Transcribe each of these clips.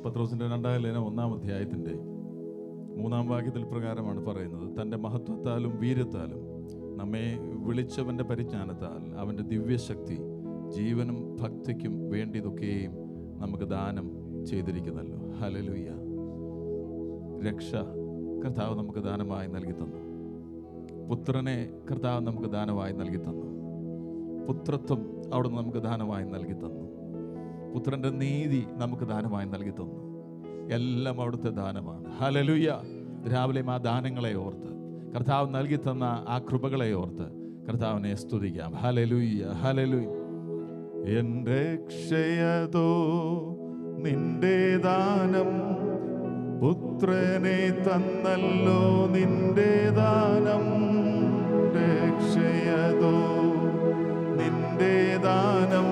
പത്രോസിൻ്റെ 2-ാം ലേഖനം 1-ാം അധ്യായത്തിൻ്റെ 3-ാം വാക്യത്തിൽ പ്രകാരമാണ് പറയുന്നത്, തൻ്റെ മഹത്വത്താലും വീര്യത്താലും നമ്മെ വിളിച്ചവൻ്റെ പരിജ്ഞാനത്താൽ അവൻ്റെ ദിവ്യശക്തി ജീവനും ഭക്തിക്കും വേണ്ടിയതൊക്കെയും നമുക്ക് ദാനം ചെയ്തിരിക്കുന്നല്ലോ. ഹല്ലേലൂയ. രക്ഷ കർത്താവ് നമുക്ക് ദാനമായി നൽകി തന്നു. പുത്രനെ കർത്താവ് നമുക്ക് ദാനമായി നൽകി തന്നു. പുത്രത്വം അവിടുന്ന് നമുക്ക് ദാനമായി നൽകി തന്നു. പുത്രൻ്റെ നീതി നമുക്ക് ദാനമായി നൽകി തന്നു. എല്ലാം അവിടുത്തെ ദാനമാണ്. ഹല്ലേലൂയ. രാവിലെ ആ ദാനങ്ങളെ ഓർത്ത്, കർത്താവ് നൽകി തന്ന ആ കൃപകളെ ഓർത്ത് കർത്താവിനെ സ്തുതിക്കാം. Hallelujah, hallelujah. എൻ്റെ രക്ഷയതോ നിന്റെ ദാനം, പുത്രനെ തന്നല്ലോ നിന്റെ ദാനം. രക്ഷയതോ നിന്റെ ദാനം,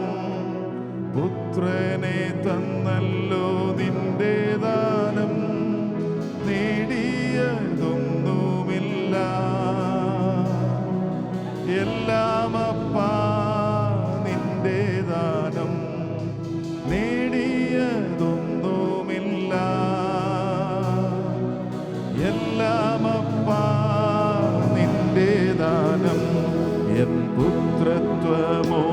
പുത്രനെ തന്നല്ലോ നിന്റെ ദാനം. നേടിയതൊന്നുമില്ല, എല്ലാം അപ്പാ നിന്റെ ദാനം. നേടിയതൊന്നുമില്ല, എല്ലാം അപ്പാ നിന്റെ ദാനം. എൻ പുത്രത്വമോ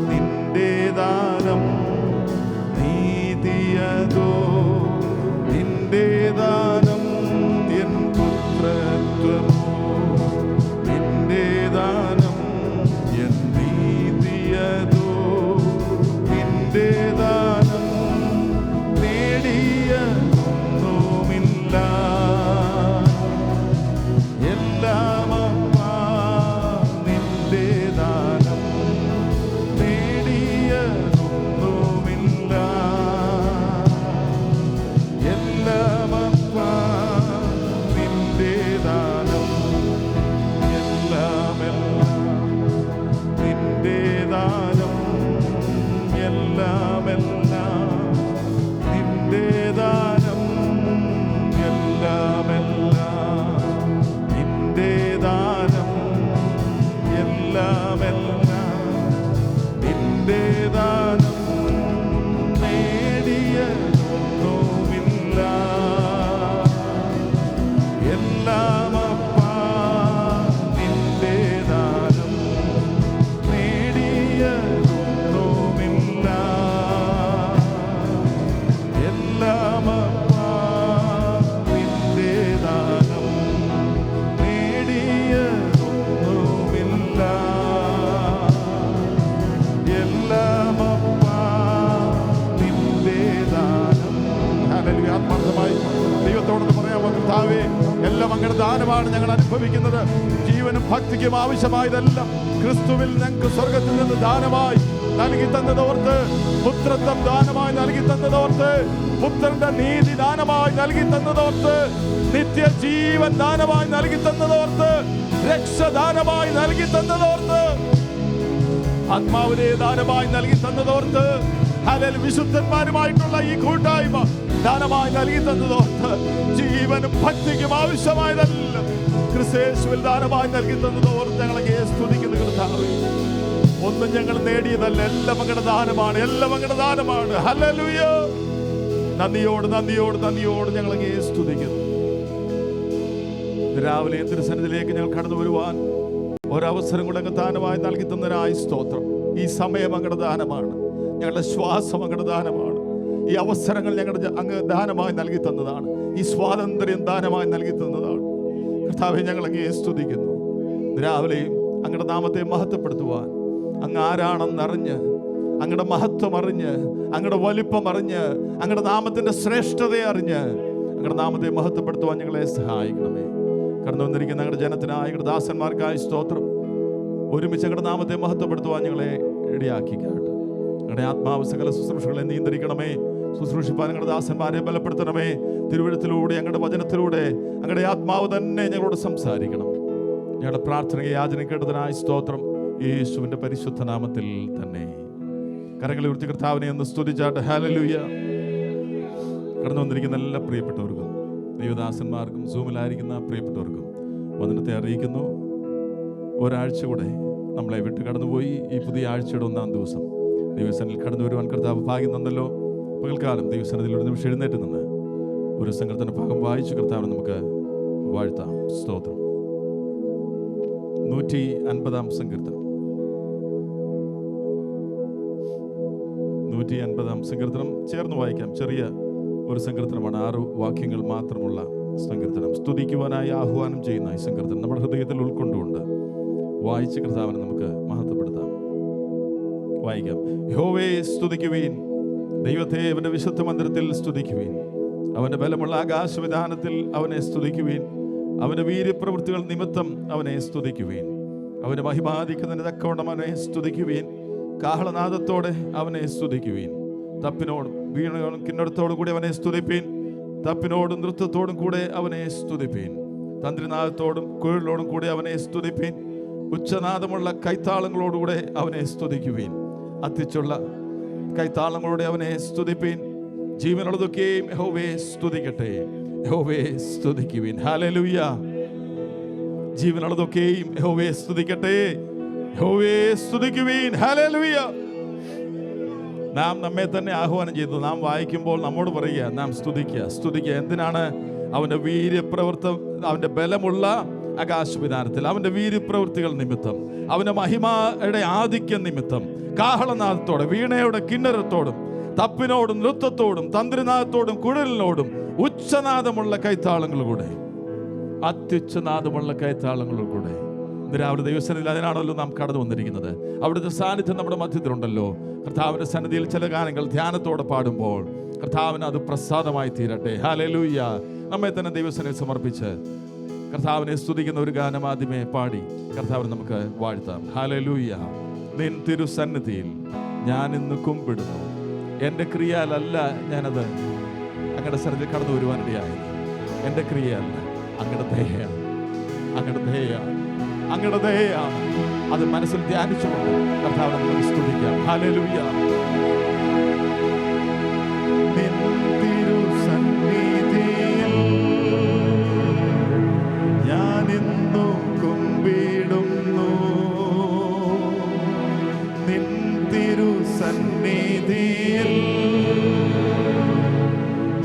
നിന്റെ ദാനം, നീതിയതോ നിന്റെ ദാനം. എൻ പുത്രത്വമോ നിന്റെ ദാനം, എൻ നീതിയതോ നിന്റെ ദാനം. നേടിയൊന്നുമില്ല, എല്ലാം അപ്പാ നിന്റെ ദാനം. നേടിയൊന്നുമില്ല, എല്ലാം അപ്പാ നിന്റെ ദാനം. എല്ലാം നിന്റെ ദാനം, എല്ലാം നിന്റെ ദാനം. എല്ലാം നിന്റെ ദാനം, എല്ലാം നിന്റെ ദാനം. നേടിയൊന്നുമില്ല, എല്ലാം അപ്പാ നിന്റെ ദാനം. നേടിയൊന്നുമില്ല, എല്ലാം അപ്പാ നിന്റെ ദാനം. നേടിയൊന്നുമില്ല, എല്ലാം അപ്പാ നിന്റെ ദാനം. ഹല്ലേലൂയ. ആത്മാർത്ഥമായി ദൈവത്തോട് പറയാമോ, കർത്താവേ, എല്ലാം അങ്ങയുടെ ദാനമാണ് ഞങ്ങൾ അനുഭവിക്കുന്നത്. ജീവനും ഭക്തിക്കും ആവശ്യമായതെല്ലാം ക്രിസ്തുവിൽ ഞങ്ങൾക്ക് സ്വർഗത്തിൽ നിന്ന് ദാനമായി നൽകി തന്നതോർത്ത്, പുത്രത്വം ദാനമായി നൽകി തന്നതോർത്ത്, പുത്രന്റെ നീതി ദാനമായി നൽകി തന്നതോർത്ത്, നിത്യജീവൻ ദാനമായി നൽകി തന്നതോർത്ത്, രക്ഷ ദാനമായി നൽകി തന്നതോർത്ത്, ആത്മാവിനെ ദാനമായി നൽകി തന്നതോർത്ത്, ഹല്ലേലൂയ, വിശുദ്ധന്മാരുമായിട്ടുള്ള ഈ കൂട്ടായ്മ ദാനമായി നൽകി തന്നതോർത്ത്, ജീവനും ഭക്തിക്കും ആവശ്യമായതെല്ലാം ക്രിസ്തുയേശുവിൽ ദാനമായി നൽകി തന്നതോർത്ത് ഞങ്ങളെ സ്തുതിക്കുന്നു. കർത്താവേ, ഒന്നും ഞങ്ങൾ നേടിയതല്ല, എല്ലാം അങ്ങയുടെ ദാനമാണ്, എല്ലാം അങ്ങയുടെ ദാനമാണ്. ഹല്ലേലൂയ. നന്ദിയോട് നന്ദിയോട് നന്ദിയോട് ഞങ്ങളെ സ്തുതിക്കുന്നു. രാവിലെ തിരുസന്നിധിയിലേക്ക് ഞങ്ങൾ കടന്നു വരുവാൻ ഒരവസരം കൂടെ അങ്ങ് ദാനമായി നൽകി തന്നതിനായി സ്തോത്രം. ഈ സമയം അങ്ങയുടെ ദാനമാണ്, ഞങ്ങളുടെ ശ്വാസം അങ്ങയുടെ ദാനമാണ്. ഈ അവസരങ്ങൾ ഞങ്ങളുടെ അങ്ങ് ദാനമായി നൽകി തന്നതാണ്. ഈ സ്വാതന്ത്ര്യം ദാനമായി നൽകി തന്നതാണ്. കർത്താവെ, ഞങ്ങളങ്ങേ സ്തുതിക്കുന്നു. രാവിലെയും അങ്ങയുടെ നാമത്തെ മഹത്വപ്പെടുത്തുവാൻ, അങ്ങ് ആരാണെന്നറിഞ്ഞ്, അങ്ങയുടെ മഹത്വം അറിഞ്ഞ്, അങ്ങയുടെ വലിപ്പം അറിഞ്ഞ്, അങ്ങയുടെ നാമത്തിൻ്റെ ശ്രേഷ്ഠതയെ അറിഞ്ഞ് അങ്ങയുടെ നാമത്തെ മഹത്വപ്പെടുത്തുവാൻ ഞങ്ങളെ സഹായിക്കണമേ. കടന്നു വന്നിരിക്കുന്ന ഞങ്ങളുടെ ജനത്തിനായി, ഞങ്ങളുടെ ദാസന്മാർക്കായി സ്തോത്രം. ഒരുമിച്ച് ഞങ്ങളുടെ നാമത്തെ മഹത്വപ്പെടുത്തുവാൻ ഞങ്ങളെ ഇടയാക്കിക്കാട്ടെ. ഞങ്ങളുടെ ആത്മാവ് സകല ശുശ്രൂഷകളെ നിയന്ത്രിക്കണമേ. ശുശ്രൂഷിപ്പാൻ ഞങ്ങളുടെ ദാസന്മാരെ ബലപ്പെടുത്തണമേ. തിരുവഴുത്തിലൂടെ, ഞങ്ങളുടെ വചനത്തിലൂടെ ഞങ്ങളുടെ ആത്മാവ് തന്നെ ഞങ്ങളോട് സംസാരിക്കണം. ഞങ്ങളുടെ പ്രാർത്ഥനയെ യാചന കേട്ടതിനായി സ്തോത്രം. യേശുവിൻ്റെ പരിശുദ്ധ നാമത്തിൽ തന്നെ കരങ്ങളെ ഉയർത്തി കർത്താവിനെ ഒന്ന് സ്തുതിച്ചാട്ടെ. ഹല്ലേലൂയ. കടന്നു വന്നിരിക്കുന്ന എല്ലാ പ്രിയപ്പെട്ടവർക്കും, ദൈവദാസന്മാർക്കും, സൂമിലായിരിക്കുന്ന പ്രിയപ്പെട്ടവർക്കും വചനത്തെ അറിയിക്കുന്നു. ഒരാഴ്ച കൂടെ നമ്മളെ വിട്ട് കടന്നുപോയി. ഈ പുതിയ ആഴ്ചയുടെ 1-ാം ദിവസം ദൈവസന്നിധിയിൽ കടന്നു വരുവാൻ കർത്താവ് ഭാഗ്യം തന്നല്ലോ. പകൽക്കാലം ദൈവസന്നിധിയിൽ ഒരു നിമിഷം എഴുന്നേറ്റ് നിന്ന് ഒരു സങ്കീർത്തന ഭാഗം വായിച്ചു കർത്താവിനെ നമുക്ക് വാഴ്ത്താം. സ്തോത്രം. 150 സങ്കീർത്തനം. 150 സങ്കീർത്തനം ചേർന്ന് വായിക്കാം. ചെറിയ ഒരു സങ്കീർത്തനമാണ്, 6 വാക്യങ്ങൾ മാത്രമുള്ള സങ്കീർത്തനം. സ്തുതിക്കുവാനായി ആഹ്വാനം ചെയ്യുന്ന ഈ സങ്കീർത്തനം നമ്മുടെ ഹൃദയത്തിൽ ഉൾക്കൊണ്ടുകൊണ്ട് വായിച്ച് കർത്താവിനെ നമുക്ക് മഹത്വപ്പെടുത്താം. വായിക്കാം. യഹോവേ സ്തുതിക്കുവീൻ, ദൈവത്തെ അവന്റെ വിശുദ്ധ മന്ദിരത്തിൽ സ്തുതിക്കുവീൻ. അവന്റെ ബലമുള്ള ആകാശവിധാനത്തിൽ അവനെ സ്തുതിക്കുവീൻ. അവന്റെ വീര്യപ്രവൃത്തികൾ നിമിത്തം അവനെ സ്തുതിക്കുവീൻ. അവന്റെ മഹിമാധിക്കുന്നതിന് തക്കവണ്ണം അവനെ സ്തുതിക്കുവീൻ. കാഹളനാദത്തോടെ അവനെ സ്തുതിക്കുവീൻ. തപ്പിനോടും വീണയോടും കിന്നരത്തോടും കൂടി അവനെ സ്തുതിപ്പീൻ. തപ്പിനോടും നൃത്തത്തോടും കൂടെ അവനെ സ്തുതിപ്പീൻ. തന്ത്രിനാദത്തോടും കുഴലോടും കൂടി അവനെ സ്തുതിപ്പീൻ. ഉച്ചനാദമുള്ള കൈത്താളങ്ങളോടുകൂടെ അവനെ സ്തുതിക്കുവീൻ. അത്തിച്ചുള്ള കൈത്താളങ്ങളോടെ അവനെ സ്തുതിപ്പീൻ. ജീവനുള്ളതൊക്കെയും യഹോവയെ സ്തുതിക്കട്ടെ. യഹോവയെ സ്തുതിക്കുവീൻ. ഹല്ലേലൂയ. ജീവനുള്ളതൊക്കെയും യഹോവയെ സ്തുതിക്കട്ടെ. യഹോവയെ സ്തുതിക്കുവീൻ. ഹല്ലേലൂയ. നാം നമ്മെ തന്നെ ആഹ്വാനം ചെയ്തു. നാം വായിക്കുമ്പോൾ നമ്മോട് പറയുക, നാം സ്തുതിക്കുക. എന്തിനാണ്? അവന്റെ വീര്യപ്രവൃത്തി, അവന്റെ ബലമുള്ള ആകാശവിധാനത്തിൽ, അവന്റെ വീര്യപ്രവൃത്തികൾ നിമിത്തം, അവന്റെ മഹിമയുടെ ആധിക്യം നിമിത്തം, കാഹളനാദത്തോടെ വീണയുടെ കിന്നരത്തോടും തപ്പിനോടും നൃത്തത്തോടും തന്ത്രിനാദത്തോടും കുഴലിനോടും ഉച്ചനാദമുള്ള കൈത്താളങ്ങളിലൂടെ, അത്യുച്ചനാദമുള്ള കൈത്താളങ്ങളിലൂടെ. രാവിലെ ദൈവസന്നിധിയിൽ അതിനാണല്ലോ നാം കടന്നു വന്നിരിക്കുന്നത്. അവിടുത്തെ സാന്നിധ്യം നമ്മുടെ മധ്യത്തിലുണ്ടല്ലോ. കർത്താവിന്റെ സന്നിധിയിൽ ചില ഗാനങ്ങൾ ധ്യാനത്തോടെ പാടുമ്പോൾ കർത്താവിന് അത് പ്രസാദമായി തീരട്ടെ. ഹല്ലേലൂയ. നമ്മെ തന്നെ ദൈവസന്നിധിയിൽ സമർപ്പിച്ച് കർത്താവിനെ സ്തുതിക്കുന്ന ഒരു ഗാനം ആദ്യമേ പാടി കർത്താവിനെ നമുക്ക് വാഴ്ത്താം. ഹല്ലേലൂയ. നിൻ തിരുസന്നിധിയിൽ ഞാൻ ഇന്ന് കുമ്പിടുന്നു. എൻ്റെ ക്രിയയല്ല ഞാനത് അങ്ങയുടെ സന്നിധിയിൽ കടന്നു വരുവാനിടയായി. എൻ്റെ ക്രിയയല്ല, അങ്ങയുടെ ദയയാണ്. അങ്ങയുടെ ദയയാണ്, അങ്ങയുടെ ദയയാണ്. അത് മനസ്സിൽ ധ്യാനിച്ചുകൊണ്ട് കർത്താവിനെ നമുക്ക് സ്തുതിക്കാം. ഹല്ലേലൂയ. നിൻ തിരുസന്നിധിയിൽ ഞാൻ ഇന്നു കുമ്പിടുന്നു. നിൻ തിരുസന്നിധിയിൽ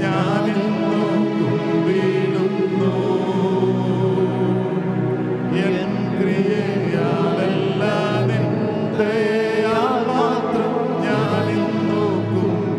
ഞാൻ ഇന്നു കുമ്പിടുന്നു. എൻ ക്രിയയാലല്ല, നിൻ ദയയാൽ മാത്രം ഞാൻ ഇന്നു കുമ്പിടുന്നു.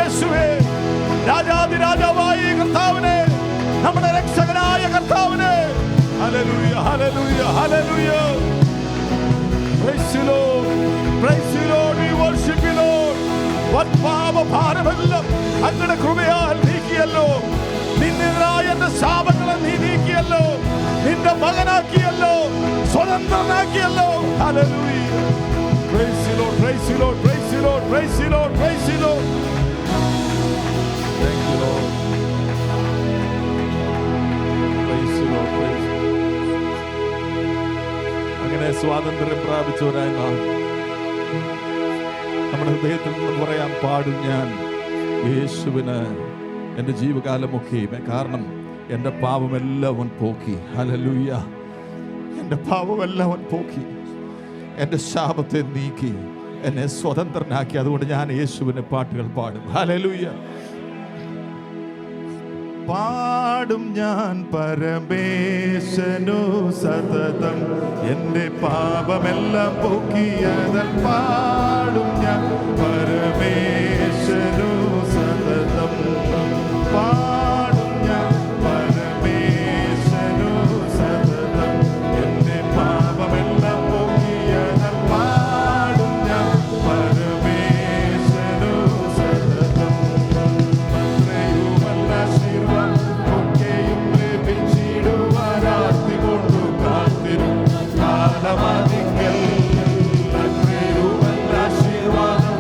യേശുവേ, രാജാതിരാജാവായ കർത്താവിനെ, നമ്മുടെ രക്ഷകനായ കർത്താവിനെ. Hallelujah, hallelujah, hallelujah. Praise the Lord, praise the Lord, we worship you Lord. പാപഭാരമെല്ലാം അങ്ങയുടെ കൃപയാൽ നീക്കിയല്ലോ. നിന്നെതിരായ എന്റെ ശാപങ്ങളെ നീ നീക്കിയല്ലോ. നിന്റെ മകനാക്കിയല്ലോ, സ്വതന്ത്രനാക്കിയല്ലോ. Hallelujah. Praise the Lord, praise the Lord, praise the Lord, praise the Lord, praise the Lord. Thank you Lord. Praise the Lord, praise the Lord. അങ്ങനെ സ്വാതന്ത്ര്യം പ്രാപിച്ചവരായി നാം നമ്മുടെ ഹൃദയത്തിൽ നിന്ന് പറയാൻ പാടും, ഞാൻ യേശുവിന് എൻ്റെ ജീവകാലമൊക്കെയും, കാരണം എൻ്റെ പാപമെല്ലാം അവൻ പോക്കി. ഹല്ലേലൂയ. എൻ്റെ പാപമെല്ലാം അവൻ പോക്കി, എൻ്റെ ശാപത്തെ നീക്കി, എന്നെ സ്വതന്ത്രനാക്കി. അതുകൊണ്ട് ഞാൻ യേശുവിനെ പാട്ടുകൾ പാടും. ഹല്ലേലൂയ. പാടും ഞാൻ പരമേശനു സതതം, എൻ്റെ പാപമെല്ലാം പോക്കിയതൻ. പാടും ഞാൻ പരമേശനു സതതം, പാടും ഞാൻ പരമേശനു സതതം, എൻ്റെ പാപമെല്ലാം പോക്കിയതൻ. പാടും ഞാൻ പരമേശനു സതതം. ആശീർവാദം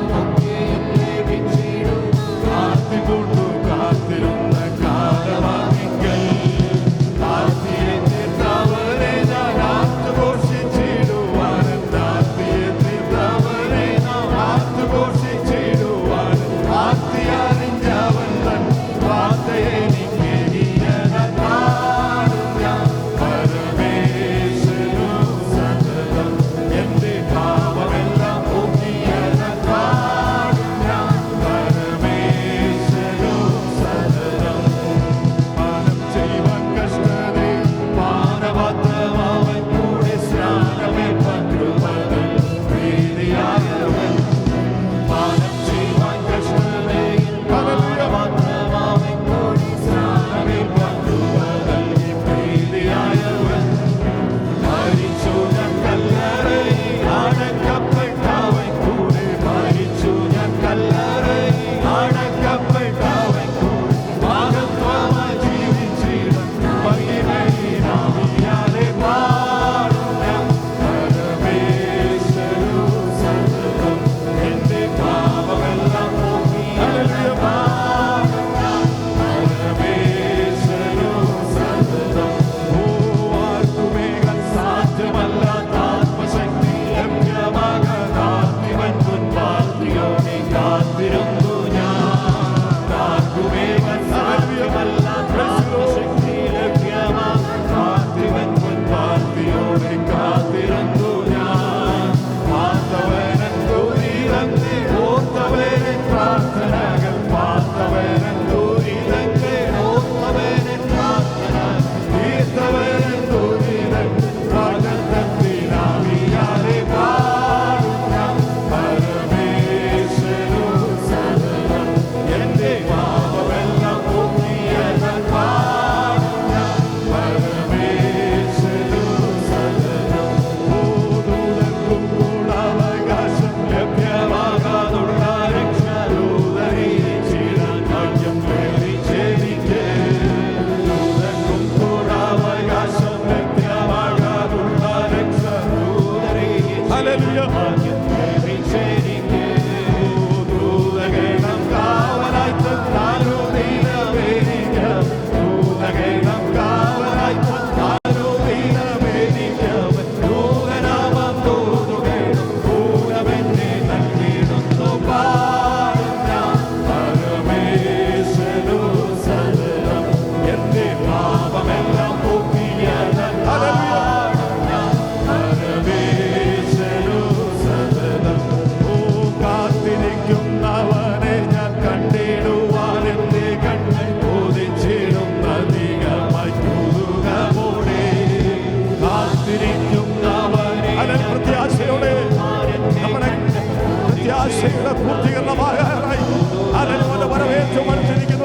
ഏറ്റവും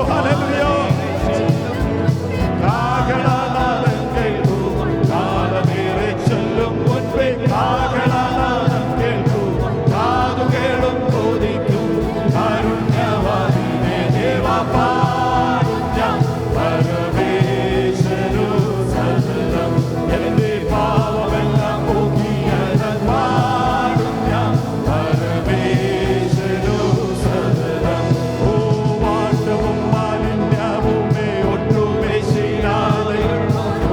ഹല്ലേലൂയ. കാഹളനാദം കേൾക്കൂ, കാലമേറെ ചൊല്ലും മുൻപേ കാഹളനാദം കേൾക്കൂ, കാതുകേളും ബോധിക്കും കാരുണ്യവാദിനെ ദേവാ പാടും ഞാൻ പരമേശ്വരു സതതം. എന്റെ പാവമെല്ലാം പോക്കിയവൻ പാടും ഞാൻ പരമേശ്വരു സതതം. ഓ വാട്ടവും മാലിന്യവുമേ ഒട്ടുമേ ശീലാതെ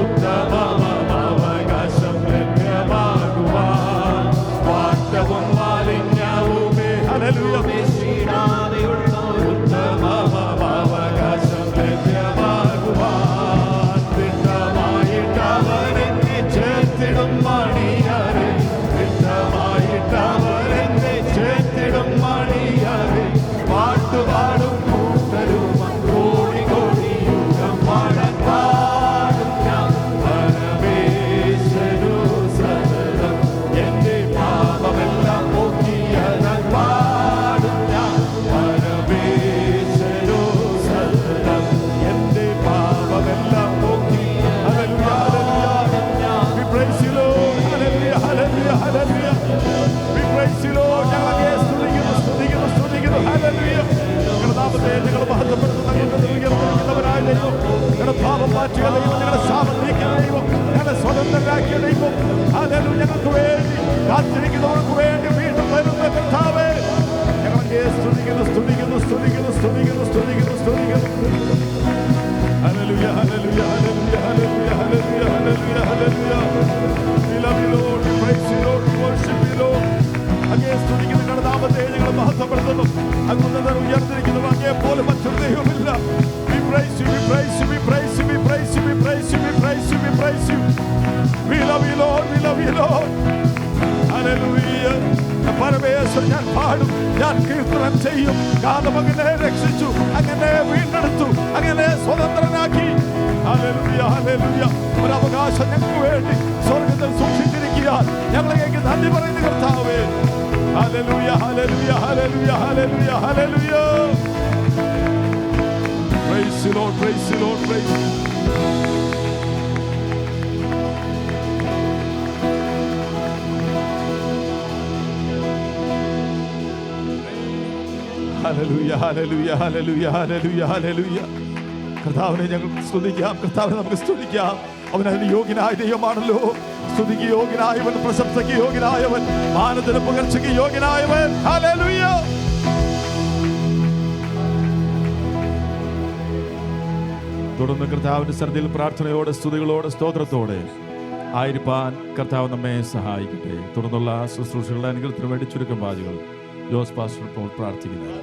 ഉത്തമമവകാശം ലഭ്യമാകുവാൻ. വാട്ടവും മാലിന്യവുമേ ഹല്ലേലൂയ ശീലാതെയുള്ള ഉത്തമമവകാശം ലഭ്യമാകുവാൻ. വിട്ടമായിട്ടവരെന്നെ ചേർത്തിടും മണിയരെ, വിട്ടമായിട്ടവരെന്നെ ചേർത്തിടും മണിയരെ. പാട്ടുപാടും കൂട്ടരും കോടി കോടി യുഗം പാടും ഞാൻ പരമേശ്വരു സതതം. എന്റെ പാപമെല്ലാം പോക്കിയവൻ പാടും ഞാൻ പരമേശ്വരു സതതം. എന്റെ പാപമെല്ലാം പോക്കി. We praise you, Lord. Hallelujah, hallelujah, hallelujah. We praise you, Lord. ഞങ്ങളെ സ്തുതിക്കുന്നു, സ്തുതിക്കുന്നു, സ്തുതിക്കുന്നു. Hallelujah. ഞങ്ങളുടെ നാമത്തെ ഞങ്ങൾ മഹത്വപ്പെടുത്തുന്ന ഉയർത്തിരിക്കുന്നവരായ ദൈവം, ഞങ്ങളുടെ പാപം മാറ്റിയ ദൈവം, ഞങ്ങളുടെ ശാപം നീക്കിയ ദൈവം, ഞങ്ങളെ സ്വതന്ത്രരാക്കിയ ദൈവം. Hallelujah. ഞങ്ങൾക്ക് വേണ്ടി കാത്തിരിക്കുന്നവർക്ക് വേണ്ടി വീണ്ടും വരുന്ന കർത്താവേ, ഞങ്ങളെ സ്തുതിക്കുന്നു, സ്തുതിക്കുന്നു, സ്തുതിക്കുന്നു, സ്തുതിക്കുന്നു, സ്തുതിക്കുന്നു, സ്തുതിക്കുന്നു. Hallelujah, hallelujah, hallelujah, hallelujah, hallelujah, hallelujah, hallelujah. We love you, Lord. We praise you, Lord. We worship you, Lord. അങ്ങയെ സ്തുതിക്കുന്ന ഞങ്ങളുടെ നാമത്തെ ഞങ്ങൾ മഹത്വപ്പെടുത്തുന്നു. അങ്ങ് ഉയർത്തിരിക്കുന്നു. അങ്ങയെ പോലെ മറ്റൊരു ദൈവമില്ല. We praise you, we praise you, we praise you, we praise you, we praise you, we praise you, we praise you. We love you, Lord. We love you, Lord. Hallelujah. Parameswaran ഞാൻ പാടും, ഞാൻ കീർത്തനം ചെയ്യും. കാരണം അങ്ങനെ രക്ഷിച്ചു, അങ്ങനെ വീണ്ടെടുത്തു, അങ്ങനെ സ്വതന്ത്രനാക്കി. Hallelujah, hallelujah. ഒരു അവകാശം ഞങ്ങൾക്ക് വേണ്ടി സ്വർഗ്ഗത്തിൽ സൂക്ഷിച്ചിരിക്കാൻ ഞങ്ങളെങ്കിൽ നന്ദി പറയുന്ന കർത്താവേ. Hallelujah, hallelujah, hallelujah, hallelujah, hallelujah. Praise you, Lord, praise you, Lord, praise you. Hallelujah, hallelujah, hallelujah, hallelujah, hallelujah. കർത്താവിനെ ഞങ്ങൾ സ്തുതിക്കാം, കർത്താവിനെ നമുക്ക് സ്തുതിക്കാം. അവൻ അതിന് യോഗ്യനായ ദൈവമാണല്ലോ. സ്തുതിക്ക് യോഗ്യനായവൻ, പ്രശംസയ്ക്ക് യോഗ്യനായവൻ, മാനത്തിന് പുകഴ്ചയ്ക്ക് യോഗ്യനായവൻ. ഹല്ലേലൂയ. തുടർന്ന് കർത്താവിന്റെ സന്നിധിയിൽ പ്രാർത്ഥനയോടെ, സ്തുതികളോടെ, സ്തോത്രത്തോടെ ആയിരിക്കാൻ കർത്താവ് നമ്മെ സഹായിക്കട്ടെ. തുടർന്നുള്ള ശുശ്രൂഷകളുടെ അനുഗ്രഹത്തിന് വേണ്ടി ചുരുക്കം വാചകൾ ജോസ് പാസ്റ്റർ ഇപ്പോൾ പ്രാർത്ഥിക്കുന്നത്.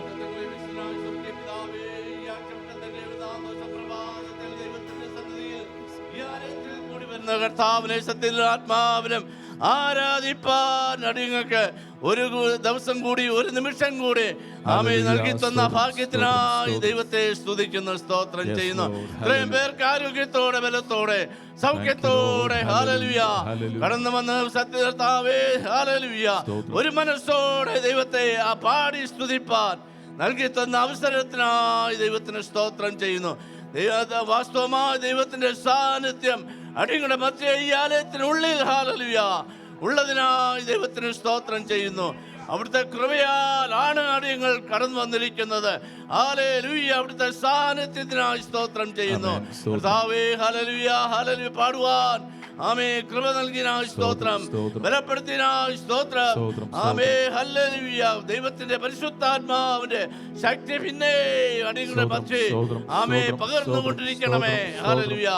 കർത്താവിനെ സത്യത്തിൽ ആത്മാവിനും ആരാധിപ്പാൻ അടിയങ്ങൾക്ക് ഒരു ദിവസം കൂടി, ഒരു നിമിഷം കൂടി ആമേ നൽകി തന്ന ഭാഗ്യത്തിനായി ദൈവത്തെ സ്തുതിക്കുന്നു, സ്തോത്രം ചെയ്യുന്നു. ഇത്രയും പേർക്ക് ആരോഗ്യത്തോടെ, ബലത്തോടെ, സൗഖ്യത്തോടെ ഹല്ലേലൂയ കടന്നു വന്ന് സത്യകർത്താവേ ഹല്ലേലൂയ ഒരു മനസ്സോടെ ദൈവത്തെ ആ പാടി സ്തുതിപ്പാൻ നൽകി തന്ന അവസരത്തിനായി ദൈവത്തിന് സ്തോത്രം ചെയ്യുന്നു. വാസ്തവമായ ദൈവത്തിന്റെ സാന്നിധ്യം അടിയങ്ങളുടെ മധ്യ ഈ ആലയത്തിനുള്ളിൽ ഹല്ലേലൂയ ഉള്ളതിനായി ദൈവത്തിന് സ്തോത്രം ചെയ്യുന്നു. അവിടുത്തെ കൃപയാൽ ആണ് അടിയങ്ങൾ കടന്നു വന്നിരിക്കുന്നത്. ഹല്ലേലൂയ. അവിടുത്തെ സാന്നിധ്യത്തിനായി സ്തോത്രം ചെയ്യുന്നു. കർത്താവേ ഹല്ലേലൂയ, ഹല്ലേലൂയ പാടുവാൻ ആമേ കൃപ നൽകിനായി സ്തോത്രം, ബലപ്പെടുത്തിനായി സ്തോത്രം. ആമേ ഹല്ലേലൂയ. ദൈവത്തിന്റെ പരിശുദ്ധാത്മാവിന്റെ ശക്തി പിന്നെ അടിയങ്ങളുടെ മധ്യേ ആമേ പകർന്നുകൊണ്ടിരിക്കണമേ. ഹല്ലേലൂയ.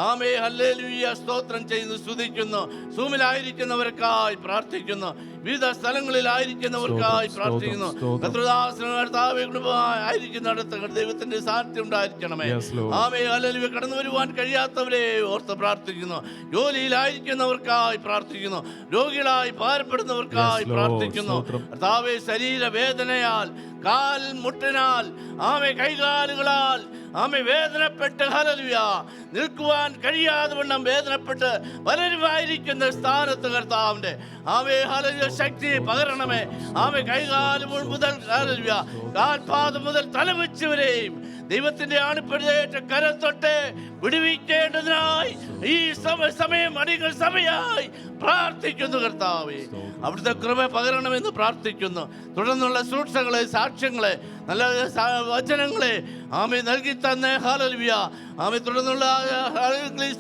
ആമേ ഹല്ലേലൂയ. സ്തോത്രം ചെയ്യുന്നു, സ്തുതിക്കുന്നു. സൂമിലായിരിക്കുന്നവർക്കായി പ്രാർത്ഥിക്കുന്നു, വിവിധ സ്ഥലങ്ങളിലായിരിക്കുന്നവർക്കായി പ്രാർത്ഥിക്കുന്നു. ആയിരിക്കുന്നിടത്ത് ദൈവത്തിന്റെ സാന്നിധ്യം ഉണ്ടായിരിക്കണമേ. ആമേ ഹല്ലേലൂയ. കടന്നു വരുവാൻ കഴിയാത്തവരെ ഓർത്ത് പ്രാർത്ഥിക്കുന്നു. ജോലിയിലായിരിക്കുന്നവർക്കായി പ്രാർത്ഥിക്കുന്നു, രോഗികളായി ഭാരപ്പെടുന്നവർക്കായി പ്രാർത്ഥിക്കുന്നു. കർത്താവേ ശരീരവേദനയാൽ, കാൽ മുട്ടിനാൽ, ആമേ കൈകാലുകളാൽ ആമേ വേദനപ്പെട്ട് ഹല്ലേലൂയ നിൽക്കുവാൻ കഴിയാതെ വണ്ണം വേദനപ്പെട്ട് പലരുമായിരിക്കുന്ന സ്ഥാനത്ത് കർത്താവിന്റെ ആമേ ഹല്ലേലൂയ ശക്തി പകരണമേ. ആമേ കൈകാല് മുതൽ ഹല്ലേലൂയ കാൽപാദം മുതൽ തലവെച്ചവരെയും ദൈവത്തിന്റെ ആണിപ്പഴുതേറ്റ കരം തൊട്ട് വിടുവിക്കേണ്ടതിനായി ഈ സമയം അടികൾ സമയമായി പ്രാർത്ഥിക്കുന്നു കർത്താവേ. അവിടുത്തെ കൃപ പകരണമെന്ന് പ്രാർത്ഥിക്കുന്നു. തുടർന്നുള്ള ശുശ്രൂഷകളെ, സാക്ഷ്യങ്ങളെ, നല്ല വചനങ്ങളെ ആമേ നൽകി തന്നെ ഹല്ലേലൂയ. ആമേ തുടർന്നുള്ള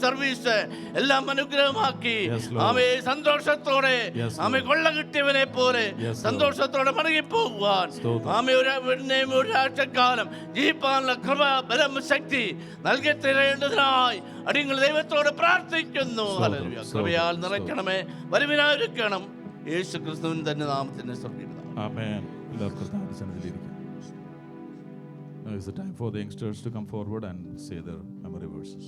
സർവീസ് എല്ലാം അനുഗ്രഹമാക്കി ആമേ സന്തോഷത്തോടെ ആമേ കൊള്ള കിട്ടിയവനെ പോലെ സന്തോഷത്തോടെ മടങ്ങിപ്പോകുവാൻ ആമേ ഒരാഴ്ചക്കാലം ജീവിപ്പാനുള്ള കൃപ, ബലം, ശക്തി നൽകി തരേണ്ടതിനായി അടിയങ്ങൾ ദൈവത്തോട് പ്രാർത്ഥിക്കുന്നു. ഹല്ലേലൂയ. കൃപയാൽ നിറയ്ക്കണമേ, വരുവിനായിരിക്കണം. യേശു ക്രിസ്തുവിൻ തന്നെ നാമത്തിന് സ്വർഗ്ഗപിതാവേ. ആമേൻ. എല്ലാവർക്കും സന്നിധിയിലിരിക്കാം. Now is the time for the youngsters to come forward and say their memory verses.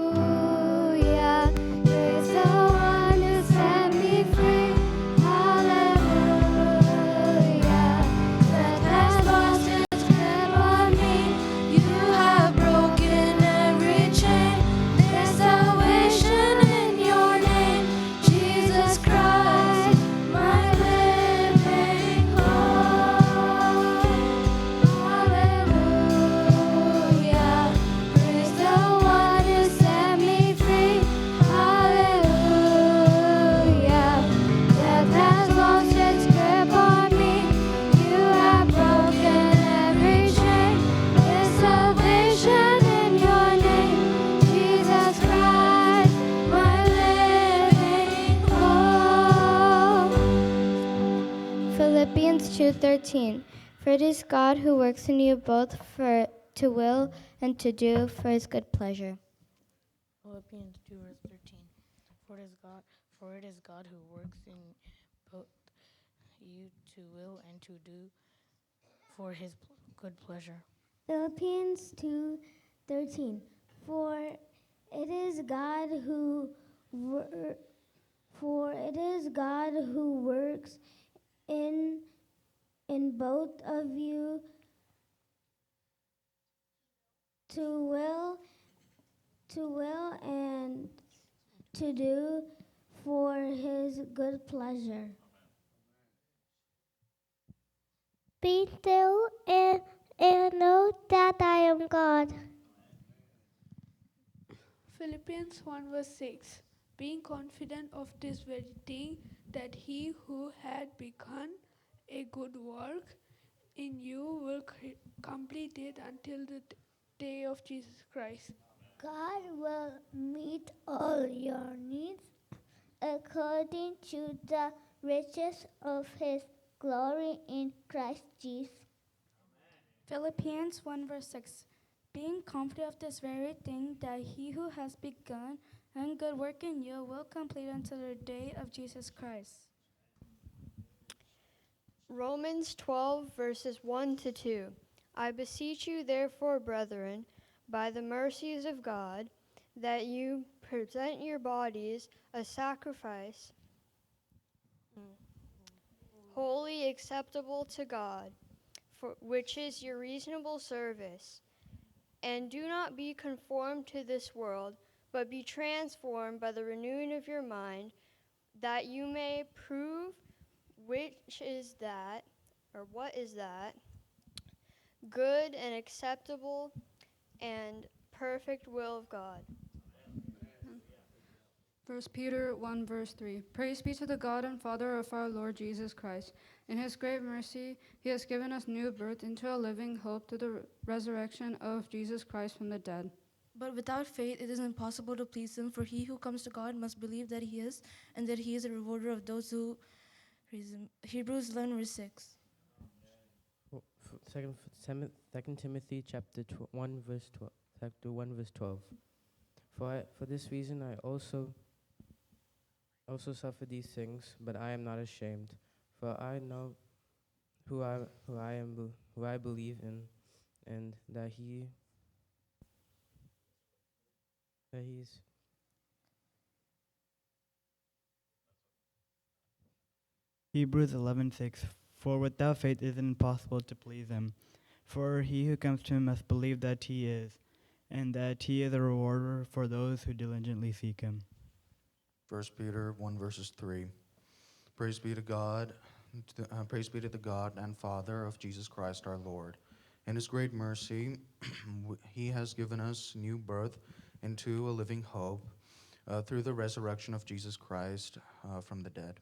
Hallelujah, praise the one who set me free. Hallelujah, that has lost its grip on me. You have broken every chain. There's salvation in your name, Jesus Christ, my living hope. Hallelujah, praise the one who set me free. Hallelujah, death has lost its grip on me. You have broken every chain. There's salvation in your name, Jesus Christ, my living hope. Philippians 2:13. For it is God who works in you both to will and to do for his good pleasure. Philippians 2 verse 13. For it is God who works in both you to will and to do for his good pleasure. Philippians 2:13. For it is God who works in both of you to will and to do for his good pleasure. Be still and know that I am God. Philippians 1 verse 6. Being confident of this very thing, that he who had begun a good work in you will complete it until the day of Jesus Christ. God will meet all your needs according to the riches of his glory in Christ Jesus. Philippians 1 verse 6. Being confident of this very thing, that he who has begun a good work in you will complete until the day of Jesus Christ. Romans 12 verses 1 to 2. I beseech you therefore, brethren, by the mercies of God, that you present your bodies a sacrifice, wholly acceptable to God, which is your reasonable service. And do not be conformed to this world, but be transformed by the renewing of your mind, that you may prove what is that good and acceptable and perfect will of God. 1 Peter 1 verse 3. Praise be to the God and Father of our Lord Jesus Christ. In his great mercy, he has given us new birth into a living hope to the resurrection of Jesus Christ from the dead. But without faith it is impossible to please him, for he who comes to God must believe that he is, and that he is a rewarder of those who Hebrews 11, verse 6. Second Timothy chapter 1 verse 12. Chapter 1 verse 12. For this reason I also suffer these things, but I am not ashamed, for I know who I believe in, and that he's Hebrews 11:6. For without faith it is impossible to please him. For he who comes to him must believe that he is, and that he is a rewarder for those who diligently seek him. 1 Peter 1 verses 3. Praise be to God, praise be to the God and Father of Jesus Christ our Lord. In his great mercy, he has given us new birth into a living hope through the resurrection of Jesus Christ from the dead.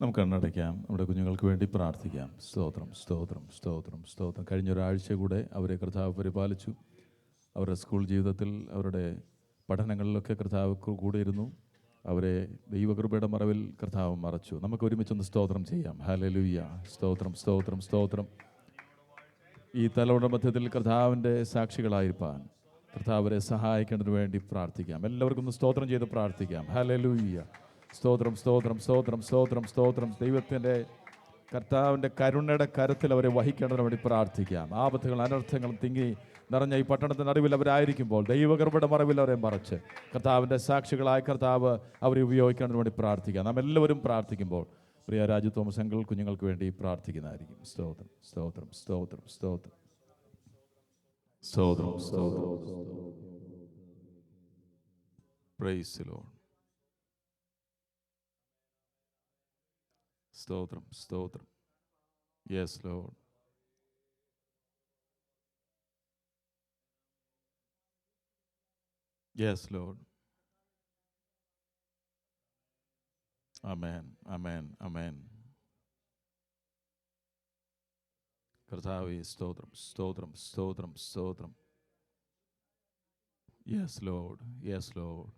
നമുക്ക് കണ്ണടയ്ക്കാം. നമ്മുടെ കുഞ്ഞുങ്ങൾക്ക് വേണ്ടി പ്രാർത്ഥിക്കാം. സ്തോത്രം, സ്തോത്രം, സ്തോത്രം, സ്തോത്രം. കഴിഞ്ഞൊരാഴ്ച കൂടെ അവരെ കർത്താവ് പരിപാലിച്ചു. അവരുടെ സ്കൂൾ ജീവിതത്തിൽ, അവരുടെ പഠനങ്ങളിലൊക്കെ കർത്താവ് കൂടെ ഇരുന്നു. അവരെ ദൈവകൃപയുടെ മറവിൽ കർത്താവ് മറച്ചു. നമുക്ക് ഒരുമിച്ചൊന്ന് സ്തോത്രം ചെയ്യാം. ഹല്ലേലൂയ. സ്തോത്രം, സ്തോത്രം, സ്തോത്രം. ഈ തലമുറ മധ്യത്തിൽ കർത്താവിൻ്റെ സാക്ഷികളായിരിക്കാൻ കർത്താവ് അവരെ സഹായിക്കേണ്ടതിന് വേണ്ടി പ്രാർത്ഥിക്കാം. എല്ലാവർക്കും ഒന്ന് സ്തോത്രം ചെയ്ത് പ്രാർത്ഥിക്കാം. ഹല്ലേലൂയ. സ്തോത്രം, സ്തോത്രം, സ്തോത്രം, സ്തോത്രം, സ്തോത്രം. ദൈവത്തിൻ്റെ കർത്താവിൻ്റെ കരുണയുടെ കരത്തിൽ അവരെ വഹിക്കേണ്ടതിന് വേണ്ടി പ്രാർത്ഥിക്കാം. ആപത്തുകളും അനർത്ഥങ്ങളും തിങ്ങി നിറഞ്ഞ ഈ പട്ടണത്തിൻ്റെ നടുവിൽ അവരായിരിക്കുമ്പോൾ ദൈവകൃപയുടെ മറവിൽ അവരെ മറച്ച് കർത്താവിൻ്റെ സാക്ഷികളായി കർത്താവ് അവരെ ഉപയോഗിക്കേണ്ടതിന് വേണ്ടി പ്രാർത്ഥിക്കാം. നാം എല്ലാവരും പ്രാർത്ഥിക്കുമ്പോൾ പ്രിയ രാജു തോമസ് അങ്കിൾ കുഞ്ഞുങ്ങൾക്ക് വേണ്ടി പ്രാർത്ഥിക്കുന്നതായിരിക്കും. സ്തോത്രം, സ്തോത്രം, സ്തോത്രം, സ്തോത്രം, സ്തോത്രം, സ്തോത്രം. Praise the Lord. സ്തോത്രം, സ്തോത്രം. Yes Lord. Yes Lord. Amen, amen, amen. കർത്താവേ സ്തോത്രം, സ്തോത്രം, സ്തോത്രം, സ്തോത്രം. Yes Lord, yes Lord.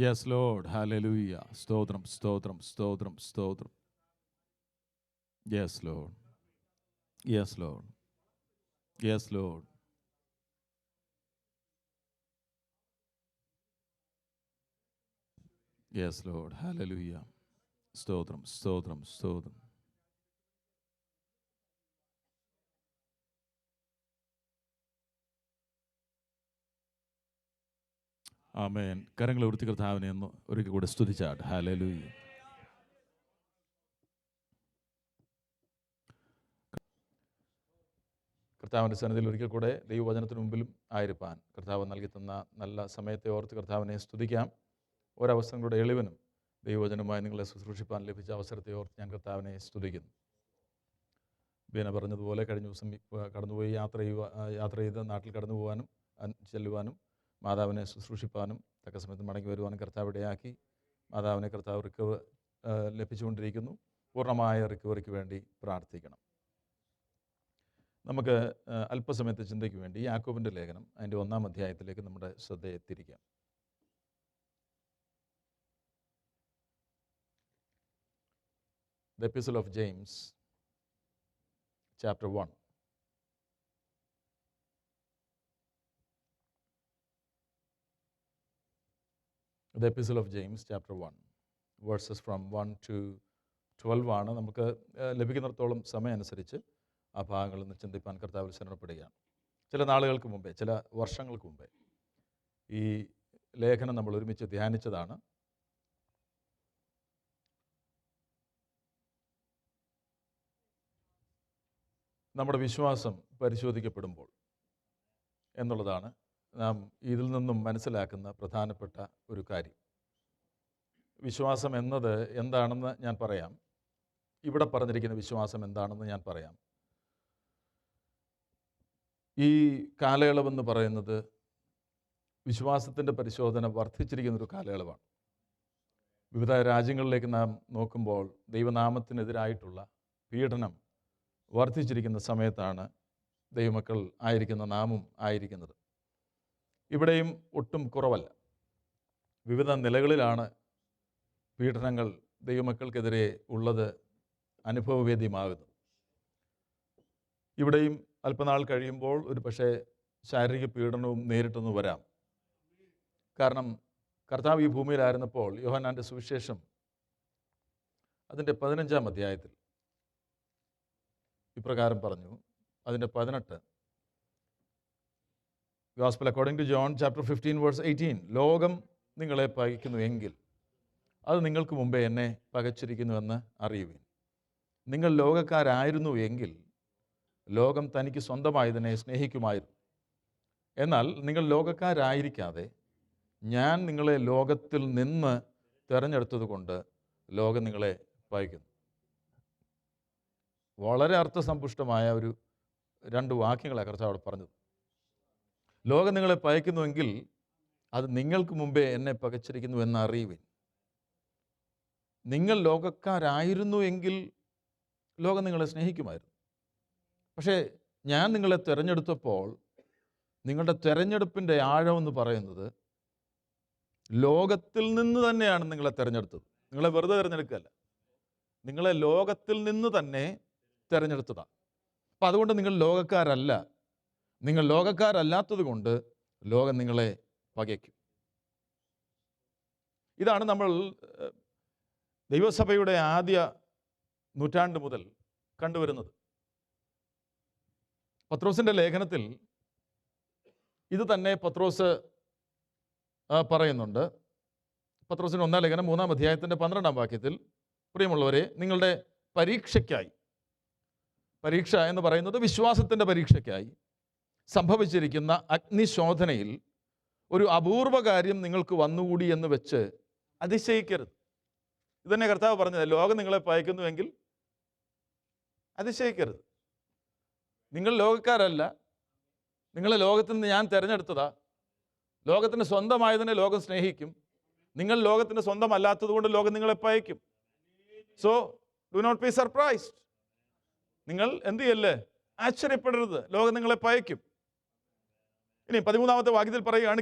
Yes, Lord. Hallelujah. Stotram, stotram, stotram, stotram. Yes, Lord. Yes, Lord. Yes, Lord. Yes, Lord. Hallelujah. Stotram, stotram, stotram. ആമേൻ. കരങ്ങൾ ഉയർത്തി കർത്താവിനെ ഒന്ന് ഒരിക്കൽ കൂടെ സ്തുതിച്ചാട്ട്. ഹല്ലേലൂയ. കർത്താവിൻ്റെ സന്നിധിയിൽ ഒരിക്കൽ കൂടെ ദൈവവചനത്തിന് മുമ്പിലും ആയിരിക്കാൻ കർത്താവ് നൽകി തന്ന നല്ല സമയത്തെ ഓർത്ത് കർത്താവിനെ സ്തുതിക്കാം. ഒരവസരങ്ങളുടെ എളിവനും ദൈവവചനമായി നിങ്ങളെ ശുശ്രൂഷിപ്പാൻ ലഭിച്ച അവസരത്തെ ഓർത്ത് ഞാൻ കർത്താവിനെ സ്തുതിക്കുന്നു. ബീന പറഞ്ഞതുപോലെ കഴിഞ്ഞ ദിവസം കടന്നുപോയി യാത്ര ചെയ്ത് നാട്ടിൽ കടന്നു പോകാനും ചെല്ലുവാനും മാതാവിനെ ശുശ്രൂഷിപ്പാനും തക്ക സമയത്ത് മടങ്ങി വരുവാനും കർത്താവ് ഇടയാക്കി. മാതാവിനെ കർത്താവ് റിക്കവർ ലഭിച്ചുകൊണ്ടിരിക്കുന്നു. പൂർണ്ണമായ റിക്കവറിക്ക് വേണ്ടി പ്രാർത്ഥിക്കണം. നമുക്ക് അല്പസമയത്തെ ചിന്തയ്ക്ക് വേണ്ടി യാക്കോബിൻ്റെ ലേഖനം അതിൻ്റെ 1-ാം അധ്യായത്തിലേക്ക് നമ്മുടെ ശ്രദ്ധയെ തിരിക്കാം. The Epistle of James, chapter 1. The Epistle of James, chapter 1, verses from 1 to 12 ആണ്. നമുക്ക് ലഭിക്കുന്നിടത്തോളം സമയം അനുസരിച്ച് ആ ഭാഗങ്ങളിൽ നിന്ന് ചിന്തിപ്പാൻ കർത്താവിൽ ശരണപ്പെടുകയാണ്. ചില നാളുകൾക്ക് മുമ്പേ, ചില വർഷങ്ങൾക്ക് മുമ്പേ ഈ ലേഖനം നമ്മൾ ഒരുമിച്ച് ധ്യാനിച്ചതാണ്. നമ്മുടെ വിശ്വാസം പരിശോധിക്കപ്പെടുമ്പോൾ എന്നുള്ളതാണ് നാം ഇതിൽ നിന്നും മനസ്സിലാക്കുന്ന പ്രധാനപ്പെട്ട ഒരു കാര്യം. വിശ്വാസം എന്നത് എന്താണെന്ന് ഞാൻ പറയാം. ഇവിടെ പറഞ്ഞിരിക്കുന്ന വിശ്വാസം എന്താണെന്ന് ഞാൻ പറയാം. ഈ കാലയളവെന്ന് പറയുന്നത് വിശ്വാസത്തിൻ്റെ പരിശോധന വർദ്ധിച്ചിരിക്കുന്നൊരു കാലയളവാണ്. വിവിധ രാജ്യങ്ങളിലേക്ക് നാം നോക്കുമ്പോൾ ദൈവനാമത്തിനെതിരായിട്ടുള്ള പീഡനം വർദ്ധിച്ചിരിക്കുന്ന സമയത്താണ് ദൈവമക്കൾ ആയിരിക്കുന്ന നാമും ആയിരിക്കുന്നത്. ഇവിടെയും ഒട്ടും കുറവല്ല. വിവിധ നിലകളിലാണ് പീഡനങ്ങൾ ദൈവമക്കൾക്കെതിരെ ഉള്ളത് അനുഭവവേദ്യമാകുന്നത്. ഇവിടെയും അല്പനാൾ കഴിയുമ്പോൾ ഒരു പക്ഷേ ശാരീരിക പീഡനവും നേരിട്ടെന്ന് വരാം. കാരണം കർത്താവ് ഈ ഭൂമിയിലായിരുന്നപ്പോൾ യോഹന്നാൻ്റെ സുവിശേഷം അതിൻ്റെ 15-ാം അധ്യായത്തിൽ ഇപ്രകാരം പറഞ്ഞു. അതിൻ്റെ 18, gospel according to John chapter 15 verse 18, ലോകം നിങ്ങളെ പകയ്ക്കുന്നു എങ്കിൽ അത് നിങ്ങൾക്ക് മുമ്പേ എന്നെ പകച്ചിരിക്കുന്നുവെന്ന് അറിയുവിൻ. നിങ്ങൾ ലോകക്കാരായിരുന്നു എങ്കിൽ ലോകം തനിക്ക് സ്വന്തമായതിനെ സ്നേഹിക്കുമായിരുന്നു. എന്നാൽ നിങ്ങൾ ലോകക്കാരായിരിക്കാതെ ഞാൻ നിങ്ങളെ ലോകത്തിൽ നിന്ന് തിരഞ്ഞെടുത്തത് കൊണ്ട് ലോകം നിങ്ങളെ പകയ്ക്കുന്നു. വളരെ അർത്ഥസമ്പുഷ്ടമായ ഒരു 2 വാക്യങ്ങളാണ് കർത്താവ് അവിടെ പറഞ്ഞത്. ലോകം നിങ്ങളെ പകയ്ക്കുന്നുവെങ്കിൽ അത് നിങ്ങൾക്ക് മുമ്പേ എന്നെ പകച്ചിരിക്കുന്നു എന്ന് അറിയുവിൻ. നിങ്ങൾ ലോകക്കാരായിരുന്നു എങ്കിൽ ലോകം നിങ്ങളെ സ്നേഹിക്കുമായിരുന്നു. പക്ഷേ ഞാൻ നിങ്ങളെ തിരഞ്ഞെടുത്തപ്പോൾ നിങ്ങളുടെ തിരഞ്ഞെടുപ്പിൻ്റെ ആഴമെന്ന് പറയുന്നത് ലോകത്തിൽ നിന്ന് തന്നെയാണ് നിങ്ങളെ തിരഞ്ഞെടുത്തത്. നിങ്ങളെ വെറുതെ തിരഞ്ഞെടുക്കുകയല്ല, നിങ്ങളെ ലോകത്തിൽ നിന്ന് തന്നെ തിരഞ്ഞെടുത്തതാണ്. അപ്പം അതുകൊണ്ട് നിങ്ങൾ ലോകക്കാരല്ല. നിങ്ങൾ ലോകക്കാരല്ലാത്തത് കൊണ്ട് ലോകം നിങ്ങളെ പകയ്ക്കും. ഇതാണ് നമ്മൾ ദൈവസഭയുടെ ആദ്യ നൂറ്റാണ്ട് മുതൽ കണ്ടുവരുന്നത്. പത്രോസിൻ്റെ ലേഖനത്തിൽ ഇത് തന്നെ പത്രോസ് പറയുന്നുണ്ട്. പത്രോസിൻ്റെ 1-ാം ലേഖനം 3-ാം അധ്യായത്തിൻ്റെ 12-ാം വാക്യത്തിൽ, പ്രിയമുള്ളവരെ, നിങ്ങളുടെ പരീക്ഷയ്ക്കായി, പരീക്ഷ എന്ന് പറയുന്നത് വിശ്വാസത്തിൻ്റെ പരീക്ഷയ്ക്കായി സംഭവിച്ചിരിക്കുന്ന അഗ്നിശോധനയിൽ ഒരു അപൂർവ കാര്യം നിങ്ങൾക്ക് വന്നുകൂടി എന്ന് വെച്ച് അതിശയിക്കരുത്. ഇതന്നെ കർത്താവ് പറഞ്ഞത്, ലോകം നിങ്ങളെ പകയ്ക്കുന്നുവെങ്കിൽ അതിശയിക്കരുത്. നിങ്ങൾ ലോകക്കാരല്ല, നിങ്ങളെ ലോകത്തിൽ നിന്ന് ഞാൻ തിരഞ്ഞെടുത്തതാ. ലോകത്തിന് സ്വന്തമായതിനെ ലോകം സ്നേഹിക്കും. നിങ്ങൾ ലോകത്തിന് സ്വന്തമല്ലാത്തത് കൊണ്ട് ലോകം നിങ്ങളെ പകയ്ക്കും. So do not be surprised. നിങ്ങൾ എന്ത് ചെയ്യല്ലേ? ആശ്ചര്യപ്പെടരുത്, ലോകം നിങ്ങളെ പകയ്ക്കും. ഇനി 13-ാമത്തെ വാക്യത്തിൽ പറയുകയാണ്,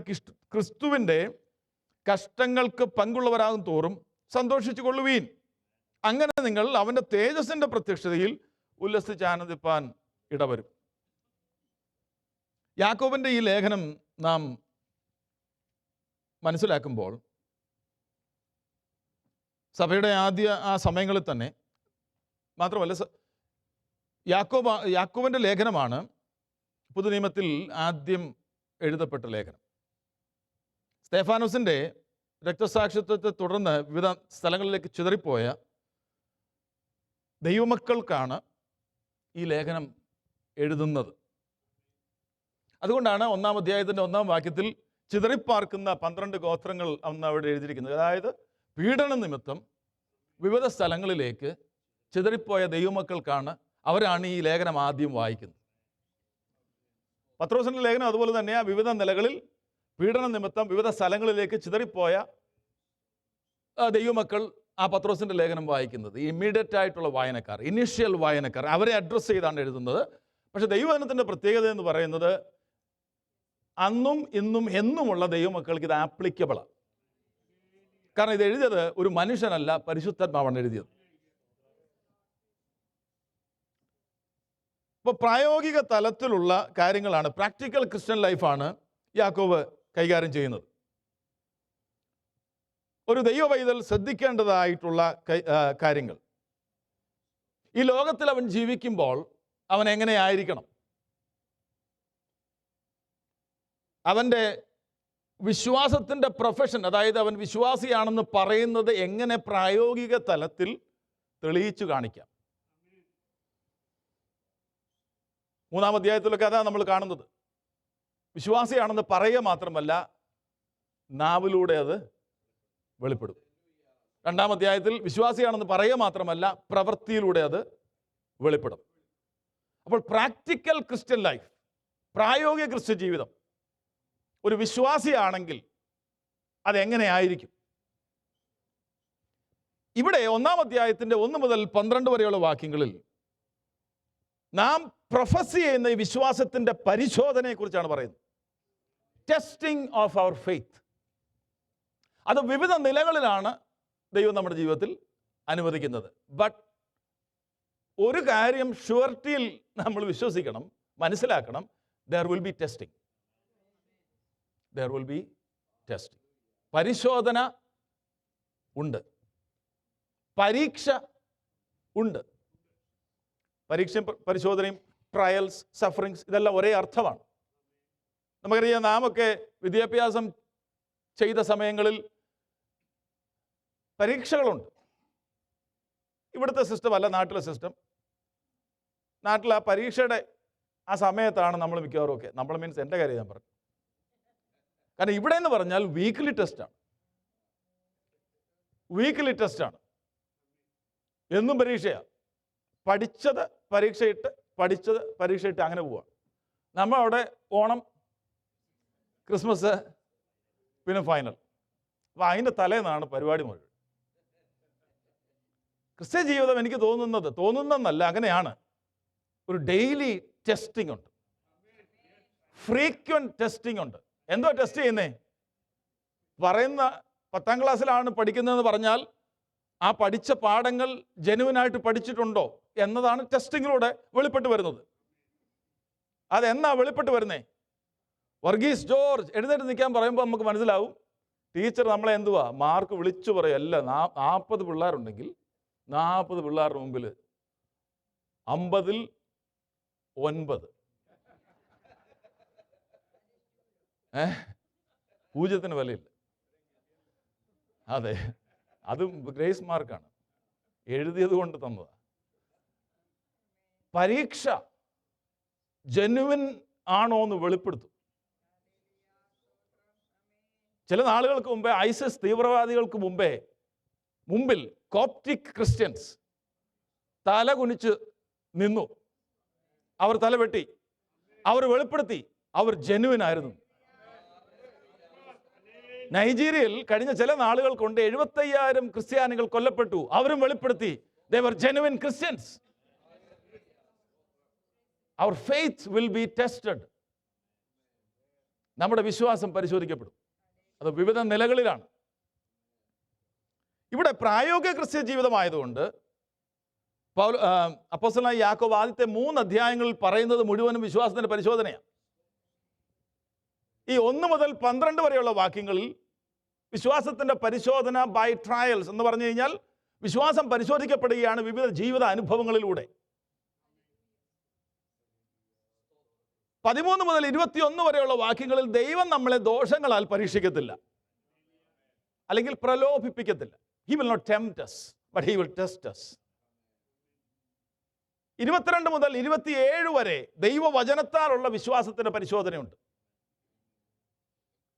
ക്രിസ്തുവിൻ്റെ കഷ്ടങ്ങൾക്ക് പങ്കുള്ളവരാകും തോറും സന്തോഷിച്ചു കൊള്ളുവീൻ. അങ്ങനെ നിങ്ങൾ അവൻ്റെ തേജസ്സിൻ്റെ പ്രത്യക്ഷതയിൽ ഉല്ലസിച്ച് ആനന്ദിപ്പാൻ ഇടവരും. യാക്കോബിൻ്റെ ഈ ലേഖനം നാം മനസ്സിലാക്കുമ്പോൾ സഭയുടെ ആദ്യ സമയങ്ങളിൽ തന്നെ മാത്രമല്ല, യാക്കോബിൻ്റെ ലേഖനമാണ് പുതുനിയമത്തിൽ ആദ്യം എഴുതപ്പെട്ട ലേഖനം. സ്തേഫാനോസിൻ്റെ രക്തസാക്ഷിത്വത്തെ തുടർന്ന് വിവിധ സ്ഥലങ്ങളിലേക്ക് ചിതറിപ്പോയ ദൈവമക്കൾക്കാണ് ഈ ലേഖനം എഴുതുന്നത്. അതുകൊണ്ടാണ് 1-ാം അധ്യായത്തിൻ്റെ 1-ാം വാക്യത്തിൽ ചിതറിപ്പാർക്കുന്ന 12 ഗോത്രങ്ങൾ അന്ന് അവിടെ എഴുതിയിരിക്കുന്നത്. അതായത് പീഡന നിമിത്തം വിവിധ സ്ഥലങ്ങളിലേക്ക് ചിതറിപ്പോയ ദൈവമക്കൾക്കാണ്, അവരാണ് ഈ ലേഖനം ആദ്യം വായിക്കുന്നത്. പത്രോസിൻ്റെ ലേഖനം അതുപോലെ തന്നെ വിവിധ നിലകളിൽ പീഡന നിമിത്തം വിവിധ സ്ഥലങ്ങളിലേക്ക് ചിതറിപ്പോയ ദൈവമക്കൾ ആ പത്രോസിൻ്റെ ലേഖനം വായിക്കുന്നത്. ഇമ്മീഡിയറ്റ് ആയിട്ടുള്ള വായനക്കാർ, ഇനീഷ്യൽ വായനക്കാർ, അവരെ അഡ്രസ്സ് ചെയ്താണ് എഴുതുന്നത്. പക്ഷെ ദൈവവചനത്തിൻ്റെ പ്രത്യേകത എന്ന് പറയുന്നത് അന്നും ഇന്നും എന്നുമുള്ള ദൈവമക്കൾക്ക് ഇത് ആപ്ലിക്കബിളാണ്. കാരണം ഇത് എഴുതിയത് ഒരു മനുഷ്യനല്ല, പരിശുദ്ധാത്മാവാണ് എഴുതിയത്. ഇപ്പോൾ പ്രായോഗിക തലത്തിലുള്ള കാര്യങ്ങളാണ്, പ്രാക്ടിക്കൽ ക്രിസ്ത്യൻ ലൈഫാണ് യാക്കോബ് കൈകാര്യം ചെയ്യുന്നത്. ഒരു ദൈവ പൈതൽ ശ്രദ്ധിക്കേണ്ടതായിട്ടുള്ള കാര്യങ്ങൾ. ഈ ലോകത്തിൽ അവൻ ജീവിക്കുമ്പോൾ അവൻ എങ്ങനെയായിരിക്കണം, അവൻ്റെ വിശ്വാസത്തിൻ്റെ പ്രൊഫഷൻ, അതായത് അവൻ വിശ്വാസിയാണെന്ന് പറയുന്നത് എങ്ങനെ പ്രായോഗിക തലത്തിൽ തെളിയിച്ചു കാണിക്കാം. 3-ാം അധ്യായത്തിലൊക്കെ അതാണ് നമ്മൾ കാണുന്നത്. വിശ്വാസിയാണെന്ന് പറയുക മാത്രമല്ല, നാവിലൂടെ അത് വെളിപ്പെടും. 2-ാം അധ്യായത്തിൽ വിശ്വാസിയാണെന്ന് പറയുക മാത്രമല്ല, പ്രവൃത്തിയിലൂടെ അത് വെളിപ്പെടും. അപ്പോൾ പ്രാക്ടിക്കൽ ക്രിസ്ത്യൻ ലൈഫ്, പ്രായോഗിക ക്രിസ്ത്യ ജീവിതം ഒരു വിശ്വാസിയാണെങ്കിൽ അതെങ്ങനെയായിരിക്കും? ഇവിടെ 1-ാം അധ്യായത്തിൻ്റെ 1 മുതൽ 12 വരെയുള്ള വാക്യങ്ങളിൽ നാം പ്രൊഫസ് ചെയ്യുന്ന ഈ വിശ്വാസത്തിൻ്റെ പരിശോധനയെക്കുറിച്ചാണ് പറയുന്നത്. Testing of our faith. അത് വിവിധ നിലകളിലാണ് ദൈവം നമ്മുടെ ജീവിതത്തിൽ അനുവദിക്കുന്നത്. ബട്ട് ഒരു കാര്യം ഷുവർട്ടിയിൽ നമ്മൾ വിശ്വസിക്കണം, മനസ്സിലാക്കണം, there will be testing. There will be testing. പരിശോധന ഉണ്ട്, പരീക്ഷ ഉണ്ട്. പരീക്ഷയും പരിശോധനയും, ട്രയൽസ്, സഫറിങ്സ്, ഇതെല്ലാം ഒരേ അർത്ഥമാണ്. നമുക്കറിയാം, നാമൊക്കെ വിദ്യാഭ്യാസം ചെയ്ത സമയങ്ങളിൽ പരീക്ഷകളുണ്ട്. ഇവിടുത്തെ സിസ്റ്റം അല്ല നാട്ടിലെ സിസ്റ്റം. നാട്ടിൽ ആ പരീക്ഷയുടെ ആ സമയത്താണ് നമ്മൾ മിക്കവാറും ഒക്കെ, നമ്മൾ മീൻസ് എൻ്റെ കാര്യം ഞാൻ പറഞ്ഞു. കാരണം ഇവിടെ എന്ന് പറഞ്ഞാൽ വീക്ക്ലി ടെസ്റ്റാണ്. വീക്ക്ലി ടെസ്റ്റാണ്, എന്നും പരീക്ഷയാണ്. പഠിച്ചത് പരീക്ഷയിട്ട്, പഠിച്ചത് പരീക്ഷയിട്ട്, അങ്ങനെ പോവാം. നമ്മൾ അവിടെ ഓണം, ക്രിസ്മസ്, പിന്നെ ഫൈനൽ. അപ്പോൾ അതിൻ്റെ തലേന്നാണ് പരിപാടി മുഴുവൻ. ക്രിസ്ത്യ ജീവിതം എനിക്ക് തോന്നുന്നതെന്നല്ല, അങ്ങനെയാണ്. ഒരു ഡെയിലി ടെസ്റ്റിംഗ് ഉണ്ട്, ഫ്രീക്വൻറ്റ് ടെസ്റ്റിംഗ് ഉണ്ട്. എന്തോ ടെസ്റ്റ് ചെയ്യുന്നേ? പറയുന്ന 10ാം ക്ലാസ്സിലാണ് പഠിക്കുന്നതെന്ന് പറഞ്ഞാൽ ആ പഠിച്ച പാഠങ്ങൾ ജെനുവിനായിട്ട് പഠിച്ചിട്ടുണ്ടോ എന്നതാണ് ടെസ്റ്റിങ്ങിലൂടെ വെളിപ്പെട്ട് വരുന്നത്. അതെന്നാ വെളിപ്പെട്ട് വരുന്നേ? വർഗീസ് ജോർജ് എഴുന്നേറ്റ് നിൽക്കാൻ പറയുമ്പോൾ നമുക്ക് മനസ്സിലാവും ടീച്ചർ നമ്മളെ എന്തുവാ മാർക്ക് വിളിച്ചു പറയും. അല്ല, 40 പിള്ളേരുണ്ടെങ്കിൽ 40 പിള്ളേരുടെ മുമ്പിൽ 50-ൽ 9. പൂജ്യത്തിന് വിലയില്ല. അതെ, അതും ഗ്രേസ് മാർക്കാണ്, എഴുതിയത് കൊണ്ട് തന്നതാണ്. പരീക്ഷ ജെനുവിൻ ആണോ എന്ന് വെളിപ്പെടുത്തും. ചില നാളുകൾക്ക് മുമ്പേ ഐസിസ് തീവ്രവാദികൾക്ക് മുമ്പിൽ കോപ്റ്റിക് ക്രിസ്ത്യൻസ് തല കുനിച്ച് നിന്നു. അവർ തലവെട്ടി, അവർ വെളിപ്പെടുത്തി അവർ ജെനുവിൻ ആയിരുന്നു. നൈജീരിയയിൽ കഴിഞ്ഞ ചില നാളുകൾ കൊണ്ട് 75,000 ക്രിസ്ത്യാനികൾ കൊല്ലപ്പെട്ടു. അവരും വെളിപ്പെടുത്തി they were genuine Christians. Our faith will be tested. നമ്മുടെ വിശ്വാസം പരിശോധിക്കപ്പെടും. അത് വിവിധ നിലകളിലാണ്. ഇവിടെ പ്രായോഗിക ക്രിസ്ത്യ ജീവിതമായതുകൊണ്ട് അപ്പോസ്തലനായ യാക്കോബ് ആദ്യത്തെ 3 അധ്യായങ്ങളിൽ പറയുന്നത് മുഴുവനും വിശ്വാസത്തിൻ്റെ പരിശോധനയാണ്. ഈ 1 മുതൽ 12 വരെയുള്ള വാക്യങ്ങളിൽ വിശ്വാസത്തിൻ്റെ പരിശോധന ബൈ ട്രയൽസ് എന്ന് പറഞ്ഞു കഴിഞ്ഞാൽ വിശ്വാസം പരിശോധിക്കപ്പെടുകയാണ് വിവിധ ജീവിത അനുഭവങ്ങളിലൂടെ. 13 മുതൽ 21 വരെയുള്ള വാക്യങ്ങളിൽ ദൈവം നമ്മളെ ദോഷങ്ങളാൽ പരീക്ഷിക്കത്തില്ല, അല്ലെങ്കിൽ പ്രലോഭിപ്പിക്കത്തില്ല. He will not tempt us, but he will test us. 22 മുതൽ 27 വരെ ദൈവവചനത്താലുള്ള വിശ്വാസത്തിൻ്റെ പരിശോധനയുണ്ട്.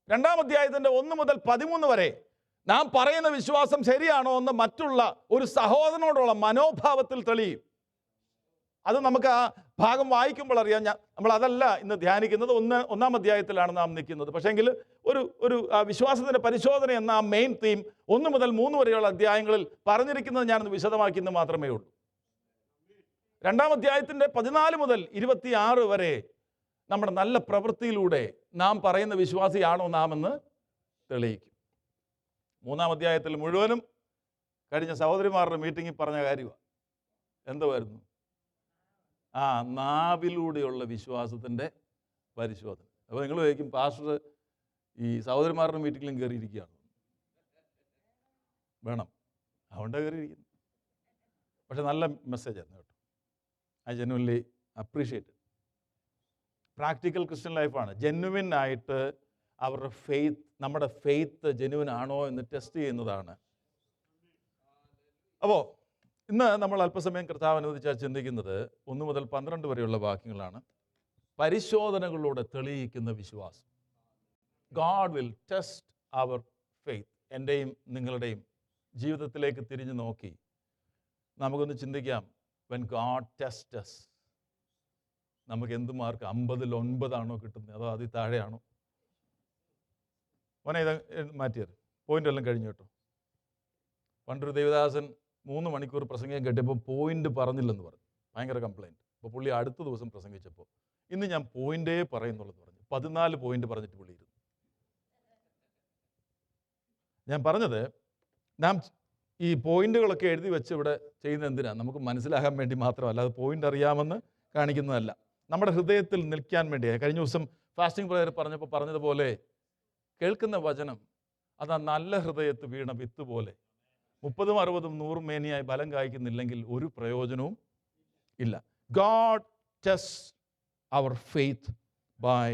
2-ാം അധ്യായത്തിൻ്റെ 1 മുതൽ 13 വരെ നാം പറയുന്ന വിശ്വാസം ശരിയാണോ എന്ന് മറ്റുള്ള ഒരു സഹോദരനോടുള്ള മനോഭാവത്തിൽ തെളിയും. അത് നമുക്ക് ആ ഭാഗം വായിക്കുമ്പോൾ അറിയാം. നമ്മൾ അതല്ല ഇന്ന് ധ്യാനിക്കുന്നത്, 1-ാം അധ്യായത്തിലാണ് നാം നിൽക്കുന്നത്. പക്ഷേങ്കിൽ ഒരു വിശ്വാസത്തിൻ്റെ പരിശോധന എന്ന ആ മെയിൻ തീം 1 മുതൽ 3 വരെയുള്ള അധ്യായങ്ങളിൽ പറഞ്ഞിരിക്കുന്നത് ഞാനൊന്ന് വിശദമാക്കുന്നത് മാത്രമേ ഉള്ളൂ. 2-ാം അധ്യായത്തിൻ്റെ 14 മുതൽ 26 വരെ നമ്മുടെ നല്ല പ്രവൃത്തിയിലൂടെ നാം പറയുന്ന വിശ്വാസിയാണോ നാം എന്ന് തെളിയിക്കും. 3-ാം അധ്യായത്തിൽ മുഴുവനും കഴിഞ്ഞ സഹോദരിമാരുടെ മീറ്റിങ്ങിൽ പറഞ്ഞ കാര്യമാണ്. എന്തുവായിരുന്നു? നാവിലൂടെയുള്ള വിശ്വാസത്തിൻ്റെ പരിശോധന. അപ്പോൾ നിങ്ങൾ ചോദിക്കും, പാസ്റ്റർ ഈ സഹോദരിമാരുടെ മീറ്റിങ്ങിലും കയറിയിരിക്കുകയാണ്. വേണം, അതുകൊണ്ടാണ് കയറിയിരിക്കുന്നത്. പക്ഷെ നല്ല മെസ്സേജായിരുന്നു കേട്ടോ. I genuinely appreciate. Practical Christian ലൈഫാണ്. ജെന്യുവിൻ ആയിട്ട് അവരുടെ ഫെയ്ത്ത്, നമ്മുടെ ഫെയ്ത്ത് ജെന്യുവിൻ ആണോ എന്ന് ടെസ്റ്റ് ചെയ്യുന്നതാണ്. അപ്പോൾ ഇന്ന് നമ്മൾ അല്പസമയം കർത്താവ് അനുവദിച്ചാൽ ചിന്തിക്കുന്നത് 1 മുതൽ 12 വരെയുള്ള വാക്യങ്ങളാണ്. പരിശോധനകളിലൂടെ തെളിയിക്കുന്ന വിശ്വാസം. God will test our faith. എൻ്റെയും നിങ്ങളുടെയും ജീവിതത്തിലേക്ക് തിരിഞ്ഞു നോക്കി നമുക്കൊന്ന് ചിന്തിക്കാം. When God tests us, നമുക്ക് എന്ത് മാർക്ക്? 50-ൽ 9 കിട്ടുന്നത്, അതോ അതിൽ താഴെയാണോ? മോനെ ഇത് മാറ്റിയത് പോയിന്റ് എല്ലാം കഴിഞ്ഞു കേട്ടോ. പണ്ടൊരു ദേവദാസൻ 3 മണിക്കൂർ പ്രസംഗം കേട്ടപ്പോൾ പോയിന്റ് പറഞ്ഞില്ലെന്ന് പറഞ്ഞു, ഭയങ്കര കംപ്ലൈൻറ്റ്. അപ്പോൾ പുള്ളി അടുത്ത ദിവസം പ്രസംഗിച്ചപ്പോൾ ഇന്ന് ഞാൻ പോയിന്റേ പറയുന്നുള്ളെന്ന് പറഞ്ഞു. 14 പോയിന്റ് പറഞ്ഞിട്ട് പുള്ളി ഇരുന്നു. ഞാൻ പറഞ്ഞത്, നാം ഈ പോയിന്റുകളൊക്കെ എഴുതി വെച്ച് ഇവിടെ ചെയ്യുന്നത് എന്തിനാണ്? നമുക്ക് മനസ്സിലാകാൻ വേണ്ടി മാത്രമല്ല, അത് പോയിന്റ് അറിയാമെന്ന് കാണിക്കുന്നതല്ല, നമ്മുടെ ഹൃദയത്തിൽ നിൽക്കാൻ വേണ്ടിയാണ്. കഴിഞ്ഞ ദിവസം ഫാസ്റ്റിംഗ് പ്രയർ പറഞ്ഞപ്പോൾ പറഞ്ഞതുപോലെ, കേൾക്കുന്ന വചനം അത് ആ നല്ല ഹൃദയത്ത് വീണ വിത്ത് പോലെ 30, 60, 100 മേനിയായി ഫലം കായ്ക്കുന്നില്ലെങ്കിൽ ഒരു പ്രയോജനവും ഇല്ല. God tests our faith by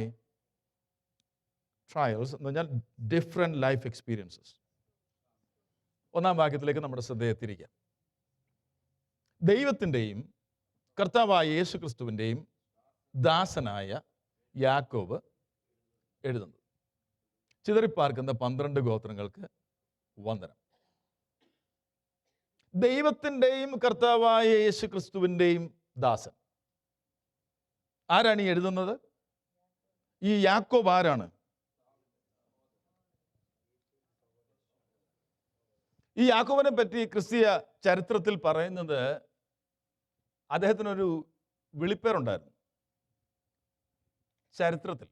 trials, എന്ന് പറഞ്ഞാൽ ഡിഫറെൻറ്റ് ലൈഫ് എക്സ്പീരിയൻസസ്. 1-ാം വാക്യത്തിലേക്ക് നമ്മുടെ ശ്രദ്ധയെ തിരിക്കാം. ദൈവത്തിൻ്റെയും കർത്താവായ യേശു ക്രിസ്തുവിൻ്റെയും ദാസനായ യാക്കോബ് എഴുതുന്നത്. ചിതറിപ്പാർക്കുന്ന 12 ഗോത്രങ്ങൾക്ക് വന്ദനം. ദൈവത്തിൻ്റെയും കർത്താവായ യേശു ക്രിസ്തുവിൻ്റെയും ദാസൻ. ആരാണ് ഈ എഴുതുന്നത്? ഈ യാക്കോബ് ആരാണ്? ഈ യാക്കോബിനെ പറ്റി ക്രിസ്തീയ ചരിത്രത്തിൽ പറയുന്നത്, അദ്ദേഹത്തിനൊരു വിളിപ്പേരുണ്ടായിരുന്നു ചരിത്രത്തിൽ.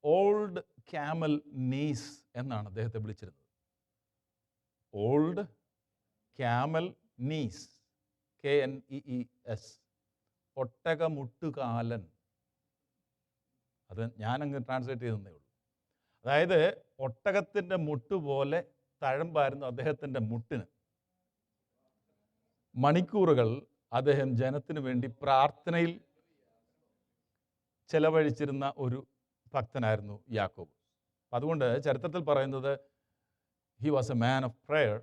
ഓൾഡ് ക്യാമൽ നീസ് എന്നാണ് അദ്ദേഹത്തെ വിളിച്ചിരുന്നത്. ഓൾഡ് ക്യാമൽ നീസ്, KNEES, ഒട്ടകമുട്ടുകാലൻ. അത് ഞാനങ്ങ് ട്രാൻസ്ലേറ്റ് ചെയ്തതേ ഉള്ളൂ. അതായത് ഒട്ടകത്തിൻ്റെ മുട്ടുപോലെ തഴമ്പായിരുന്നു അദ്ദേഹത്തിൻ്റെ മുട്ടിന്. മണിക്കൂറുകൾ അദ്ദേഹം ജനത്തിന് വേണ്ടി പ്രാർത്ഥനയിൽ ചെലവഴിച്ചിരുന്ന ഒരു ഭക്തനായിരുന്നു യാക്കോബ്. അതുകൊണ്ട് ചരിത്രത്തിൽ പറയുന്നത് he was a man of prayer.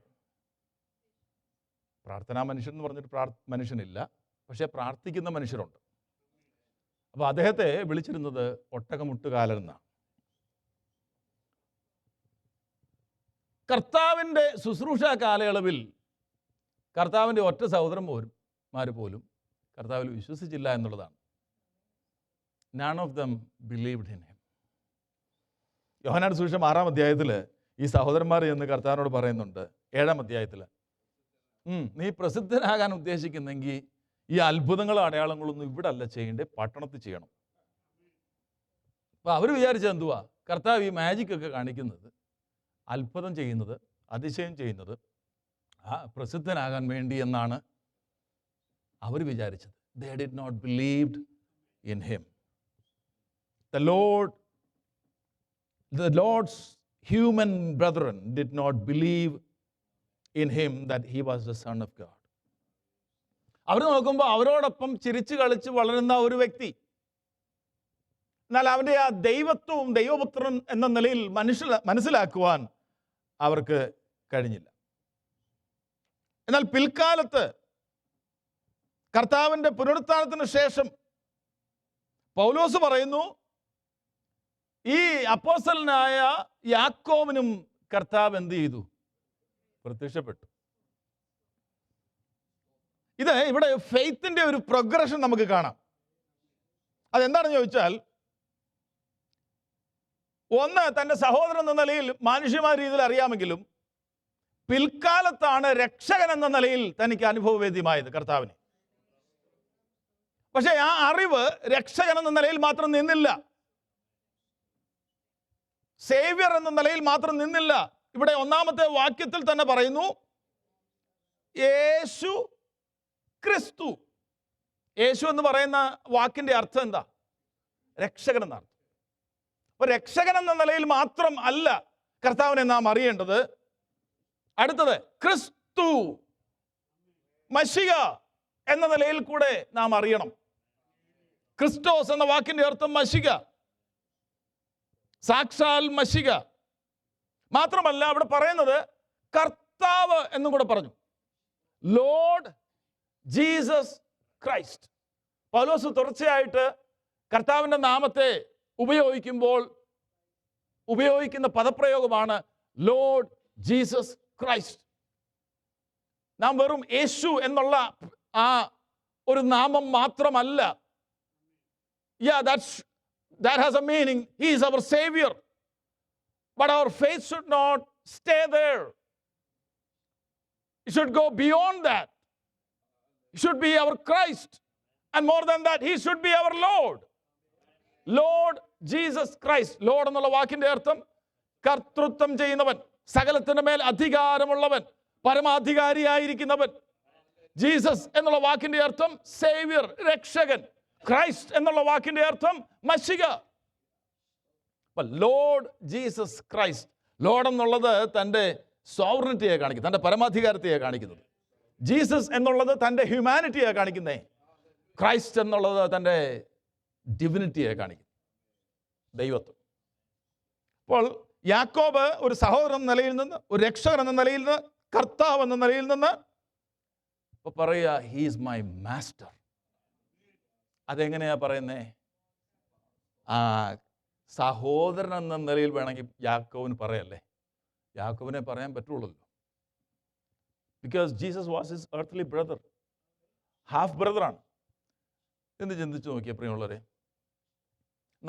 പ്രാർത്ഥനാ മനുഷ്യൻ എന്ന് പറഞ്ഞിട്ട് മനുഷ്യനില്ല, പക്ഷേ പ്രാർത്ഥിക്കുന്ന മനുഷ്യരുണ്ട്. അപ്പോൾ അദ്ദേഹത്തെ വിളിച്ചിരുന്നത് ഒട്ടകമുട്ടുകാലൻ എന്നാണ്. കർത്താവിൻ്റെ ശുശ്രൂഷ കാലയളവിൽ കർത്താവിൻ്റെ ഒറ്റ സഹോദരന്മാർ പോലും കർത്താവിൽ വിശ്വസിച്ചില്ല എന്നുള്ളതാണ്. None of them believed in him. യോഹന്നാന്റെ സുവിശേഷം 6-ാം അധ്യായത്തിൽ ഈ സഹോദരന്മാർ എന്ന് കർത്താവിനോട് പറയുന്നുണ്ട്. 7-ാം അധ്യായത്തിൽ, നീ പ്രസിദ്ധനാകാൻ ഉദ്ദേശിക്കുന്നെങ്കിൽ ഈ അത്ഭുതങ്ങളും അടയാളങ്ങളൊന്നും ഇവിടെ അല്ല ചെയ്യേണ്ടത്, പട്ടണത്തിൽ ചെയ്യണം. അപ്പോൾ അവർ വിചാരിച്ചത് എന്തുവാ? കർത്താവ് ഈ മാജിക്കൊക്കെ കാണിക്കുന്നത്, അത്ഭുതം ചെയ്യുന്നത്, അതിശയം ചെയ്യുന്നത് ആ പ്രസിദ്ധനാകാൻ വേണ്ടി എന്നാണ് അവർ വിചാരിച്ചത്. They did not believed in him. The Lord's human brethren did not believe in him that he was the Son of God. അവർ നോക്കുമ്പോൾ അവരോടൊപ്പം ചിരിച്ചു കളിച്ച് വളരുന്ന ഒരു വ്യക്തി, എന്നാൽ അവൻ്റെ ആ ദൈവത്വവും ദൈവപുത്രൻ എന്ന നിലയിൽ മനസ്സിലാക്കുവാൻ അവർക്ക് കഴിഞ്ഞില്ല. എന്നാൽ പിൽക്കാലത്ത് കർത്താവിൻ്റെ പുനരുത്ഥാനത്തിന് ശേഷം പൗലോസ് പറയുന്നു, ഈ അപ്പോസ്തലനായ യാക്കോബിനും കർത്താവ് എന്ത് ചെയ്തു? പ്രത്യക്ഷപ്പെട്ടു. ഇത് ഇവിടെ ഫെയ്ത്തിൻ്റെ ഒരു പ്രോഗ്രഷൻ നമുക്ക് കാണാം. അതെന്താണെന്ന് ചോദിച്ചാൽ, ഒന്ന്, തൻ്റെ സഹോദരൻ എന്ന നിലയിൽ മാനുഷികമായ രീതിയിൽ അറിയാമെങ്കിലും പിൽക്കാലത്താണ് രക്ഷകൻ എന്ന നിലയിൽ തനിക്ക് അനുഭവവേദ്യമായത് കർത്താവിനെ. പക്ഷേ ആ അറിവ് രക്ഷകൻ എന്ന നിലയിൽ മാത്രം നിന്നില്ല, സേവ്യർ എന്ന നിലയിൽ മാത്രം നിന്നില്ല. ഇവിടെ 1-ാമത്തെ വാക്യത്തിൽ തന്നെ പറയുന്നു, യേശു ക്രിസ്തു. യേശു എന്ന് പറയുന്ന വാക്കിൻ്റെ അർത്ഥം എന്താ? രക്ഷകൻ എന്നർത്ഥം. അപ്പോൾ രക്ഷകൻ എന്ന നിലയിൽ മാത്രം അല്ല കർത്താവിനെ നാം അറിയേണ്ടത്. അടുത്തത് ക്രിസ്തു, മശിഹ എന്ന നിലയിൽ കൂടെ നാം അറിയണം. ക്രിസ്റ്റോസ് എന്ന വാക്കിൻ്റെ അർത്ഥം മശിഹ, സാക്ഷാൽ മശിഹ. മാത്രമല്ല അവിടെ പറയുന്നത് കർത്താവ് എന്നും കൂടെ പറഞ്ഞു, ലോർഡ് ജീസസ് ക്രൈസ്റ്റ്. പൗലോസ് തുടർച്ചയായിട്ട് കർത്താവിൻ്റെ നാമത്തെ ഉപയോഗിക്കുമ്പോൾ ഉപയോഗിക്കുന്ന പദപ്രയോഗമാണ് ലോർഡ് ജീസസ് ക്രൈസ്റ്റ്. നാം വെറും യേശു എന്നുള്ള ആ ഒരു നാമം മാത്രമല്ല Yeah, that has a meaning. He is our Savior. But our faith should not stay there. It should go beyond that. It should be our Christ. And more than that, He should be our Lord. Lord Jesus Christ. Lord എന്നുള്ള വാക്കിന്റെ അർത്ഥം കർത്തൃത്വം ചെയ്യുന്നവൻ, സകലത്തിന്റെ മേൽ അധികാരമുള്ളവൻ, പരമാധികാരിയായിരിക്കുന്നവൻ. Jesus എന്നുള്ള വാക്കിന്റെ അർത്ഥം Xavier, രക്ഷകൻ. ക്രൈസ്റ്റ് എന്നുള്ള വാക്കിന്റെ അർത്ഥം മശിക. Lord Jesus Christ. ലോർഡ് എന്നുള്ളത് തൻ്റെ സോവറിനിറ്റിയെ കാണിക്കുന്നത്, തൻ്റെ പരമാധികാരത്തെയാണ് കാണിക്കുന്നത്. ജീസസ് എന്നുള്ളത് തൻ്റെ ഹ്യൂമാനിറ്റിയെ കാണിക്കുന്നേ. ക്രൈസ്റ്റ് എന്നുള്ളത് തൻ്റെ ഡിവിനിറ്റിയെ കാണിക്കുന്നു, ദൈവത്വം. അപ്പോൾ യാക്കോബ് ഒരു സഹോദരൻ എന്ന നിലയിൽ നിന്ന്, ഒരു രക്ഷകൻ എന്ന നിലയിൽ നിന്ന്, കർത്താവ് എന്ന നിലയിൽ നിന്ന് ഇപ്പോൾ പറയുക, ഹീ ഈസ് മൈ മാസ്റ്റർ. അതെങ്ങനെയാ പറയുന്നേ? സഹോദരൻ എന്ന നിലയിൽ വേണമെങ്കിൽ യാക്കോബിന് പറയല്ലേ. യാക്കോബിനെ പറയാൻ പറ്റുള്ളൂ. Because Jesus was his earthly brother, half ബ്രദറാണ്. എന്ന് ചിന്തിച്ചു നോക്കിയ പ്രിയമുള്ളവരെ,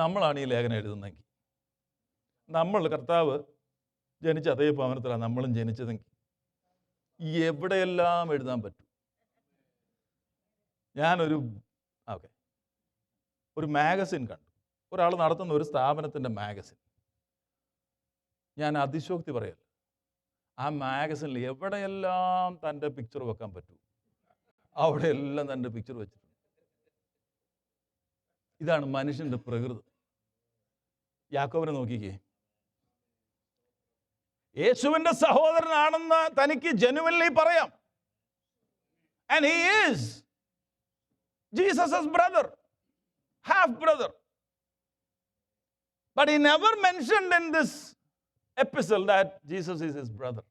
നമ്മളാണ് ഈ ലേഖനം എഴുതുന്നതെങ്കിൽ, നമ്മൾ കർത്താവ് ജനിച്ച അതേ ഭവനത്തിലാണ് നമ്മളും ജനിച്ചതെങ്കിൽ എവിടെയെല്ലാം എഴുതാൻ പറ്റും. ഞാനൊരു ഒരു മാഗസിൻ കണ്ടു, ഒരാൾ നടത്തുന്ന ഒരു സ്ഥാപനത്തിൻ്റെ മാഗസിൻ. ഞാൻ അതിശോക്തി പറയല്ല, ആ മാഗസിനിൽ എവിടെയെല്ലാം തൻ്റെ പിക്ചർ വെക്കാൻ പറ്റും അവിടെയെല്ലാം തൻ്റെ പിക്ചർ വെച്ചിട്ടുണ്ട്. ഇതാണ് മനുഷ്യൻ്റെ പ്രകൃതി. യാക്കോബിനെ നോക്കിക്കേ, യേശുവിൻ്റെ സഹോദരനാണെന്ന് തനിക്ക് ജെനുവൻലി പറയാം. And he is Jesus' brother, half brother. But he never mentioned in this epistle that Jesus is his brother.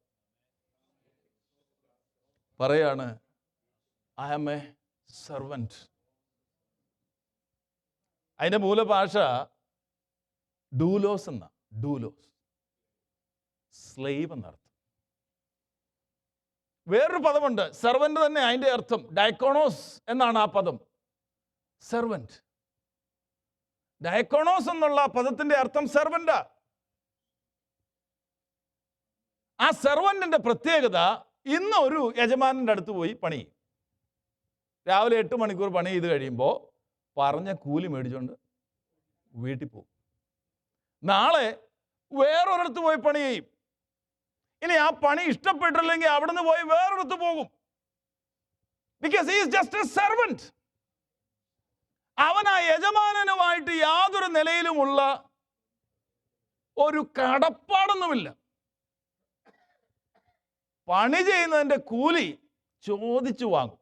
പറയാണ്, I am a servant. അതിൻ്റെ മൂലഭാഷ ഡൂലോസ് എന്ന, ഡൂലോസ് സ്ലേവ് എന്നർത്ഥം. വേറൊരു പദമുണ്ട്, സെർവൻ്റ് തന്നെ അതിൻ്റെ അർത്ഥം, ഡയക്കോണോസ് എന്നാണ് ആ പദം. സെർവൻ്റ്, ഡയക്കോണോസ് എന്നുള്ള പദത്തിൻ്റെ അർത്ഥം സെർവൻ്റാ. ആ സെർവൻ്റിൻ്റെ പ്രത്യേകത, ഇന്ന് ഒരു യജമാനൻ്റെ അടുത്ത് പോയി പണി ചെയ്യും. രാവിലെ 8 മണിക്കൂർ പണി ചെയ്ത് കഴിയുമ്പോൾ പറഞ്ഞ കൂലി മേടിച്ചുകൊണ്ട് വീട്ടിൽ പോകും. നാളെ വേറൊരിടത്ത് പോയി പണി ചെയ്യും. ഇനി ആ പണി ഇഷ്ടപ്പെട്ടില്ലെങ്കിൽ അവിടുന്ന് പോയി വേറൊരിടത്ത് പോകും. Because he is just A servant. അവൻ ആ യജമാനനുമായിട്ട് യാതൊരു നിലയിലുമുള്ള ഒരു കടപ്പാടൊന്നുമില്ല. പണി ചെയ്യുന്നതിൻ്റെ കൂലി ചോദിച്ചു വാങ്ങും.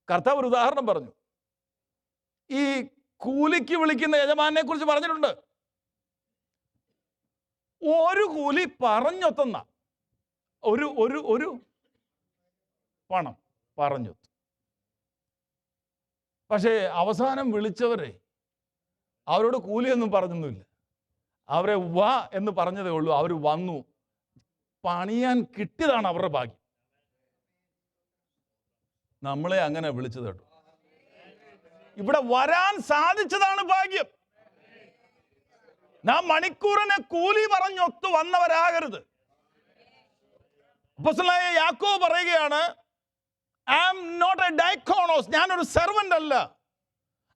കർത്താവ് ഒരു ഉദാഹരണം പറഞ്ഞു. ഈ കൂലിക്ക് വിളിക്കുന്ന യജമാനെ കുറിച്ച് പറഞ്ഞിട്ടുണ്ട്. ഒരു കൂലി പറഞ്ഞൊത്തുന്ന ഒരു ഒരു ഒരു പണം പറഞ്ഞൊത്തു. പക്ഷേ അവസാനം വിളിച്ചവരെ അവരോട് കൂലിയൊന്നും പറഞ്ഞൊന്നുമില്ല. അവരെ വാ എന്ന് പറഞ്ഞതേ ഉള്ളൂ. അവർ വന്നു. പണിയാൻ കിട്ടിയതാണ് അവരുടെ ഭാഗ്യം. നമ്മളെ അങ്ങനെ വിളിച്ചത് കേട്ടോ. ഇവിടെ വരാൻ സാധിച്ചതാണ് ഭാഗ്യം. നാം മണിക്കൂറിന് കൂലി പറഞ്ഞൊത്തു വന്നവരാകരുത്. അപ്പോസ്തലനായ യാക്കോബ് പറയുകയാണ്, I am not a diakonos. ഞാനൊരു സെർവന്റ് അല്ല.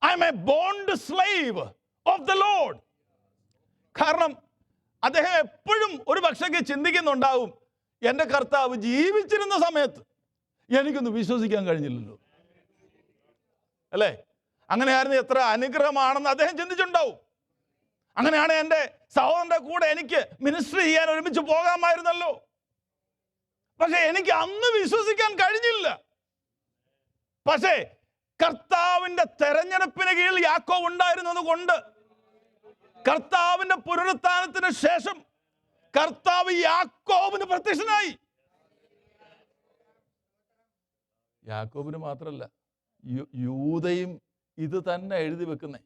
I am a bond slave of the Lord. കാരണം അദ്ദേഹം എപ്പോഴും ഒരു പക്ഷേ ചിന്തിക്കുന്നുണ്ടാവും, എൻ്റെ കർത്താവ് ജീവിച്ചിരുന്ന സമയത്ത് എനിക്കൊന്ന് വിശ്വസിക്കാൻ കഴിഞ്ഞില്ലല്ലോ, അല്ലേ? അങ്ങനെയായിരുന്നു എത്ര അനുഗ്രഹമാണെന്ന് അദ്ദേഹം ചിന്തിച്ചിട്ടുണ്ടാവും. അങ്ങനെയാണ് എൻ്റെ സഹോദരൻ്റെ കൂടെ എനിക്ക് മിനിസ്ട്രി ചെയ്യാൻ ഒരുമിച്ച് പോകാമായിരുന്നല്ലോ. പക്ഷെ എനിക്ക് അന്ന് വിശ്വസിക്കാൻ കഴിഞ്ഞില്ല. പക്ഷേ കർത്താവിൻ്റെ തെരഞ്ഞെടുപ്പിന് കീഴിൽ യാക്കോബ് ഉണ്ടായിരുന്നത് കൊണ്ട് കർത്താവിൻ്റെ പുനരുത്ഥാനത്തിന് ശേഷം കർത്താവ് യാക്കോബിന് പ്രത്യക്ഷനായി. യാക്കോബിന് മാത്രമല്ല, യൂദയും ഇത് തന്നെ എഴുതി വെക്കുന്നേ.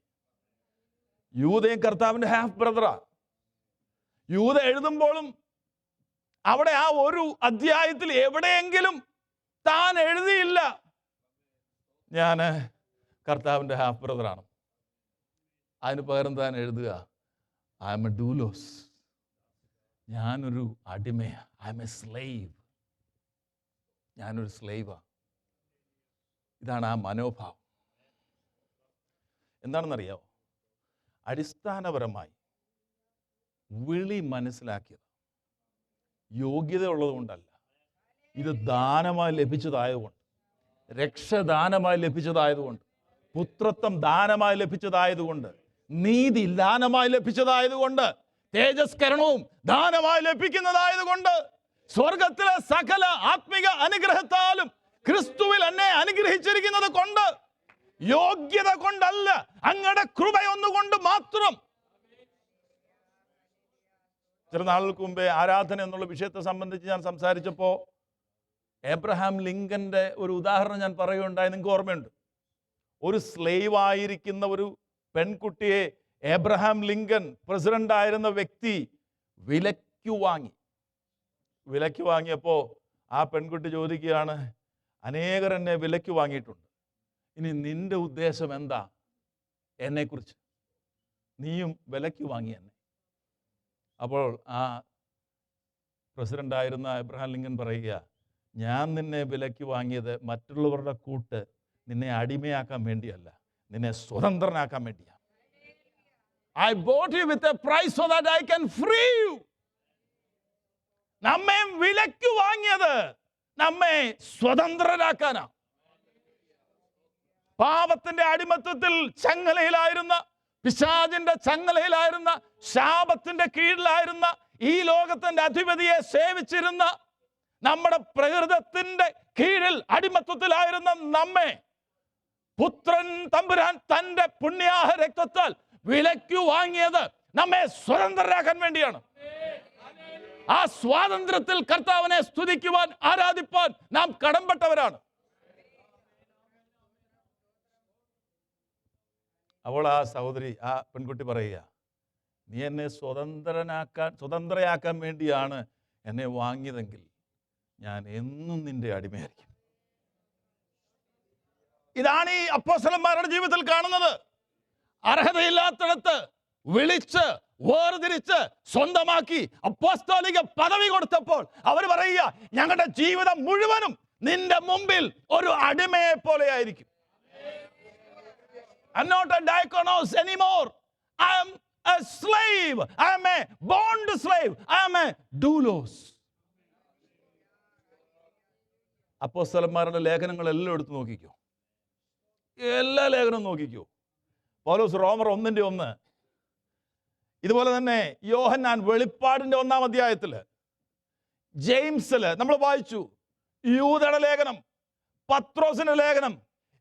യൂദയും കർത്താവിൻ്റെ ഹാഫ് ബ്രദറാ. യൂദ എഴുതുമ്പോഴും അവിടെ ആ ഒരു അധ്യായത്തിൽ എവിടെയെങ്കിലും താൻ എഴുതിയില്ല, ഞാൻ കർത്താവിൻ്റെ ഹാഫ് ബ്രദറാണ്. അതിന് പകരം താൻ എഴുതുക, ഐ എം എ ഡൂലോസ്, ഞാനൊരു അടിമയാണ്, ഐ എം എ സ്ലേവ്, ഞാനൊരു സ്ലേവാണ്. ഇതാണ് ആ മനോഭാവം. എന്താണെന്നറിയാമോ? അടിസ്ഥാനപരമായി വിളി മനസ്സിലാക്കിയത് യോഗ്യത ഉള്ളതുകൊണ്ടല്ല, ഇത് ദാനമായി ലഭിച്ചതായതുകൊണ്ട്, രക്ഷദാനമായി ലഭിച്ചതായതുകൊണ്ട്, പുത്രത്വം ദാനമായി ലഭിച്ചതായതുകൊണ്ട്, നീതി ദാനമായി ലഭിച്ചതായതുകൊണ്ട്, തേജസ്കരണവും ദാനമായി ലഭിക്കുന്നതായതുകൊണ്ട്, സ്വർഗത്തിലെ സകല ആത്മിക അനുഗ്രഹത്താലും ക്രിസ്തുവിൽ എന്നെ അനുഗ്രഹിച്ചിരിക്കുന്നത് കൊണ്ട്, യോഗ്യത കൊണ്ടല്ല, അങ്ങയുടെ കൃപയൊന്നുകൊണ്ട് മാത്രം. ചില നാളുകൾക്ക് മുമ്പേ ആരാധന എന്നുള്ള വിഷയത്തെ സംബന്ധിച്ച് ഞാൻ സംസാരിച്ചപ്പോൾ എബ്രഹാം ലിങ്കന്റെ ഒരു ഉദാഹരണം ഞാൻ പറയുകയുണ്ടായി. നിങ്ങൾക്ക് ഓർമ്മയുണ്ട്? ഒരു സ്ലേവ് ആയിരിക്കുന്ന ഒരു പെൺകുട്ടിയെ എബ്രഹാം ലിങ്കൻ പ്രസിഡന്റ് ആയിരുന്ന വ്യക്തി വിലയ്ക്ക് വാങ്ങിയപ്പോൾ ആ പെൺകുട്ടി ചോദിക്കുകയാണ്, അനേകർ എന്നെ വിലയ്ക്ക് വാങ്ങിയിട്ടുണ്ട്, ഇനി നിന്റെ ഉദ്ദേശം എന്താ എന്നെക്കുറിച്ച്? നീയും വിലയ്ക്ക് വാങ്ങി എന്നെ. അപ്പോൾ ആ പ്രസിഡൻ്റായിരുന്ന എബ്രഹാം ലിങ്കൻ പറയുക, ഞാൻ നിന്നെ വിലയ്ക്ക് വാങ്ങിയത് മറ്റുള്ളവരുടെ കൂട്ട് നിന്നെ അടിമയാക്കാൻ വേണ്ടിയല്ല, നിന്നെ സ്വതന്ത്രനാക്കാൻ വേണ്ടിയാണ്. I bought you with a price so that I can free you. നമ്മെ വിലയ്ക്ക് വാങ്ങിയത് നമ്മെ സ്വതന്ത്രരാക്കാനാ. പാപത്തിന്റെ അടിമത്തത്തിൽ ചങ്ങലയിലായിരുന്ന, പിശാചിന്റെ ചങ്ങലയിലായിരുന്ന, ശാപത്തിന്റെ കീഴിലായിരുന്ന, ഈ ലോകത്തിന്റെ അധിപതിയെ സേവിച്ചിരുന്ന, നമ്മുടെ പ്രകൃതത്തിന്റെ കീഴിൽ അടിമത്തത്തിലായിരുന്ന നമ്മെ പുത്രൻ തമ്പുരാൻ തന്റെ പുണ്യാഹ രക്തത്താൽ വിലയ്ക്ക് വാങ്ങിയത് നമ്മെ സ്വതന്ത്രരാക്കാൻ വേണ്ടിയാണ്. ആ സ്വാതന്ത്ര്യത്തിൽ കർത്താവിനെ സ്തുതിക്കുവാൻ, ആരാധിപ്പാൻ നാം കടംപെട്ടവരാണ്. അപ്പോൾ ആ സഹോദരി, ആ പെൺകുട്ടി പറയുക, നീ എന്നെ സ്വതന്ത്രയാക്കാൻ വേണ്ടിയാണ് എന്നെ വാങ്ങിയതെങ്കിൽ ഞാൻ എന്നും നിന്റെ അടിമയായിരിക്കും. ഇതാണ് ഈ അപ്പോസ്തലന്മാരുടെ ജീവിതത്തിൽ കാണുന്നത്. അർഹതയില്ലാത്തിടത്ത് വിളിച്ച് വേർതിരിച്ച് സ്വന്തമാക്കി അപ്പോസ്തലിക പദവി കൊടുത്തപ്പോൾ അവർ പറയുക, ഞങ്ങളുടെ ജീവിതം മുഴുവനും നിന്റെ മുമ്പിൽ ഒരു അടിമയെ പോലെ ആയിരിക്കും. I'm not a diakonos anymore. I am a slave. I am a bond slave. I am a doulos. അപ്പോസ്തലന്മാരുടെ ലേഖനങ്ങളെല്ലാം എടുത്ത് നോക്കിക്കോ, എല്ലാ ലേഖനവും നോക്കിക്കോ. പൗലോസ് റോമർ 1:1, ഇതുപോലെ തന്നെ യോഹന്നാൻ വെളിപ്പാടിന്റെ 1-ാം അധ്യായത്തില്, ജെയിംസില് നമ്മൾ വായിച്ചു, യൂദയുടെ ലേഖനം, പത്രോസിന്റെ ലേഖനം,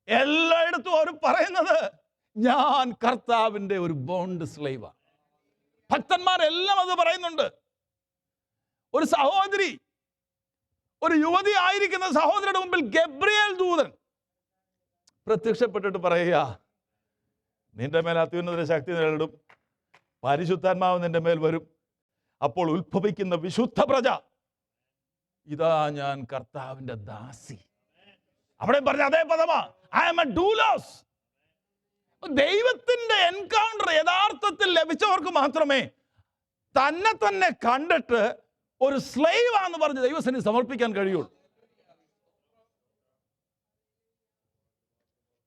എല്ലായിടത്തും അവർ പറയുന്നത് ഞാൻ കർത്താവിന്റെ ഒരു ബോണ്ട് സ്ലേവാ. ഭക്തന്മാരെല്ലാം അത് പറയുന്നുണ്ട്. ഒരു സഹോദരി, ഒരു യുവതി ആയിരിക്കുന്ന സഹോദരിയുടെ മുമ്പിൽ ഗബ്രിയേൽ ദൂതൻ പ്രത്യക്ഷപ്പെട്ടിട്ട് പറയുക, നിന്റെ മേൽ അത്യുന്നത ശക്തി നേരിടും, പരിശുദ്ധാത്മാവ് നിന്റെ മേൽ വരും, അപ്പോൾ ഉത്ഭവിക്കുന്ന വിശുദ്ധ പ്രജ, ഇതാ ഞാൻ കർത്താവിന്റെ ദാസി. അവിടെ പറഞ്ഞ അതേ പദമാ, ഐ ആം എ ഡൂലോസ്. ദൈവത്തിന്റെ എൻകൗണ്ടർ യഥാർത്ഥത്തിൽ ലഭിച്ചവർക്ക് മാത്രമേ തന്നെ കണ്ടിട്ട് ഒരു സ്ലേവ് ആണെന്ന് പറഞ്ഞ് ദൈവസന്നിധി സമർപ്പിക്കാൻ കഴിയുള്ളൂ.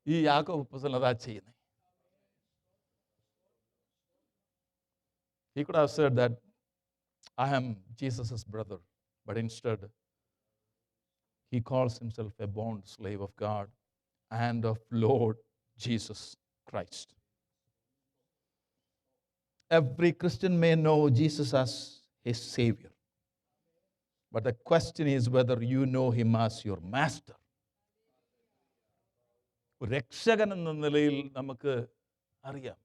ഈ യാക്കോബ് അപ്പോസ്തലൻ അതാ ചെയ്യുന്നത്. He could have said that I am Jesus' brother, but instead he calls himself a bond slave of God and of Lord Jesus Christ. Every Christian may know Jesus as his Savior, but the question is whether you know him as your master. രക്ഷകൻ എന്ന നിലയിൽ നമുക്ക് അറിയാം,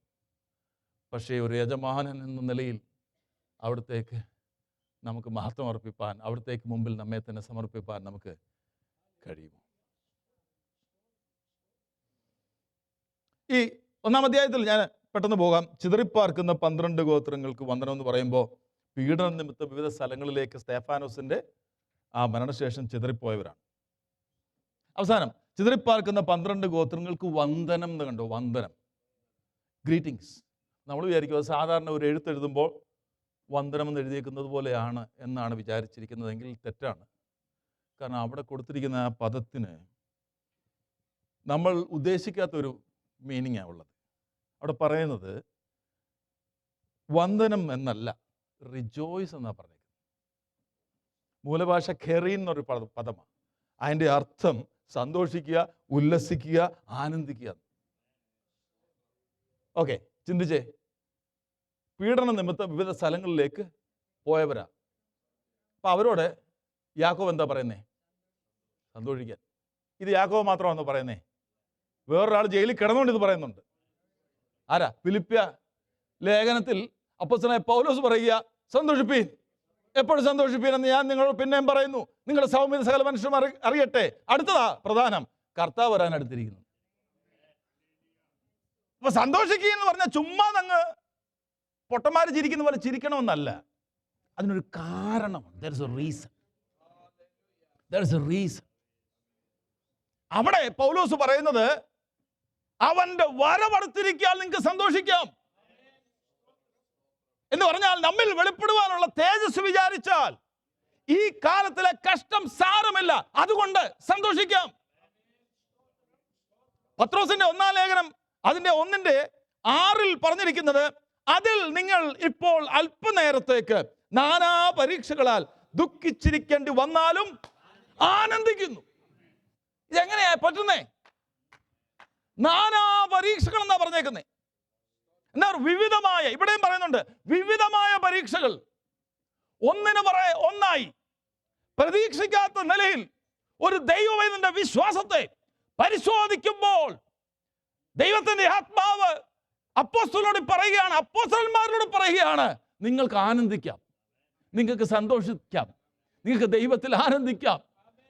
പക്ഷേ ഒരു യജമാനൻ എന്ന നിലയിൽ അവിടത്തേക്ക് നമുക്ക് മഹത്വം അർപ്പിപ്പാൻ, അവിടത്തേക്ക് മുമ്പിൽ നമ്മെ തന്നെ സമർപ്പിപ്പാൻ നമുക്ക് കഴിയുമോ? ഈ 1-ാം അധ്യായത്തിൽ ഞാൻ പെട്ടെന്ന് പോകാം. ചിതറിപ്പാർക്കുന്ന 12 ഗോത്രങ്ങൾക്ക് വന്ദനം എന്ന് പറയുമ്പോൾ പീഡന നിമിത്തം വിവിധ സ്ഥലങ്ങളിലേക്ക് സ്തേഫാനോസിന്റെ ആ മരണശേഷം ചിതറിപ്പോയവരാണ്. അവസാനം ചിതറിപ്പാർക്കുന്ന 12 ഗോത്രങ്ങൾക്ക് വന്ദനം എന്ന് കണ്ടോ, വന്ദനം, ഗ്രീറ്റിങ്സ്. നമ്മൾ വിചാരിക്കും അത് സാധാരണ ഒരു എഴുത്തെഴുതുമ്പോൾ വന്ദനം എന്ന് എഴുതിയേക്കുന്നത് പോലെയാണ് എന്നാണ് വിചാരിച്ചിരിക്കുന്നതെങ്കിൽ തെറ്റാണ്. കാരണം അവിടെ കൊടുത്തിരിക്കുന്ന ആ പദത്തിന് നമ്മൾ ഉദ്ദേശിക്കാത്തൊരു മീനിങ്ങാണ് ഉള്ളത്. അവിടെ പറയുന്നത് വന്ദനം എന്നല്ല, റിജോയ്സ് എന്നാണ് പറഞ്ഞേക്കുന്നത്. മൂലഭാഷ ഖെറീൻ എന്നൊരു പദമാണ്. അതിൻ്റെ അർത്ഥം സന്തോഷിക്കുക, ഉല്ലസിക്കുക, ആനന്ദിക്കുക. ഓക്കെ, ചിന്തിച്ചേ. പീഡന നിമിത്തം വിവിധ സ്ഥലങ്ങളിലേക്ക് പോയവരാ. അപ്പം അവരോട് യാക്കോബ് എന്താ പറയുന്നേ? സന്തോഷിക്കാൻ. ഇത് യാക്കോബ് മാത്രമാണെന്നോ പറയുന്നേ? വേറൊരാൾ ജയിലിൽ കിടന്നുകൊണ്ട് ഇത് പറയുന്നുണ്ട്. ആരാ? ഫിലിപ്പിയ ലേഖനത്തിൽ അപ്പോസ്തലനായ പൗലോസ് പറയുക, സന്തോഷിപ്പീൻ, എപ്പോഴും സന്തോഷിപ്പീൻ എന്ന് ഞാൻ നിങ്ങളോട് പിന്നെയും പറയുന്നു, നിങ്ങളുടെ സൗമ്യത സകല മനുഷ്യരും അറിയട്ടെ. അടുത്തതാ പ്രധാനം, കർത്താവ് വരാൻ അടുത്തിരിക്കുന്നു. അപ്പൊ സന്തോഷിക്കുക എന്ന് പറഞ്ഞാൽ ചുമ്മാ അങ്ങ് പൊട്ടന്മാർ ചിരിക്കുന്ന പോലെ ചിരിക്കണമെന്നല്ല. അതിനൊരു കാരണമുണ്ട്. There is a reason. അവിടെ പൗലോസ് പറയുന്നത് അവന്റെ വരവടുത്തിരിക്കാൻ നിങ്ങൾക്ക് സന്തോഷിക്കാം എന്ന് പറഞ്ഞാൽ, നമ്മിൽ വെളിപ്പെടുവാനുള്ള തേജസ് വിചാരിച്ചാൽ ഈ കാലത്തിലെ കഷ്ടം സാരമില്ല, അതുകൊണ്ട് സന്തോഷിക്കാം. പത്രോസിന്റെ 1-ാം ലേഖനം അതിന്റെ 1:6 പറഞ്ഞിരിക്കുന്നത്, അതിൽ നിങ്ങൾ ഇപ്പോൾ അല്പനേരത്തേക്ക് നാനാ പരീക്ഷകളാൽ ദുഃഖിച്ചിരിക്കേണ്ടി വന്നാലും ആനന്ദിക്കുന്നു. ഇതെങ്ങനെയാ പറ്റുന്നേ? നാനാ പരീക്ഷകൾ എന്നാ പറഞ്ഞേക്കുന്നേ. എന്നാ വിവിധമായ, ഇവിടെയും പറയുന്നുണ്ട് വിവിധമായ പരീക്ഷകൾ ഒന്നായി പ്രതീക്ഷിക്കാത്ത നിലയിൽ ഒരു ദൈവവേദന്റെ വിശ്വാസത്തെ പരിശോധിക്കുമ്പോൾ ദൈവത്തിന്റെ ആത്മാവ് അപ്പോസ്തലനോട് പറയുകയാണ്, അപ്പോസ്തലന്മാരോട് പറയുകയാണ്, നിങ്ങൾക്ക് ആനന്ദിക്കാം, നിങ്ങൾക്ക് സന്തോഷിക്കാം, നിങ്ങൾക്ക് ദൈവത്തിൽ ആനന്ദിക്കാം,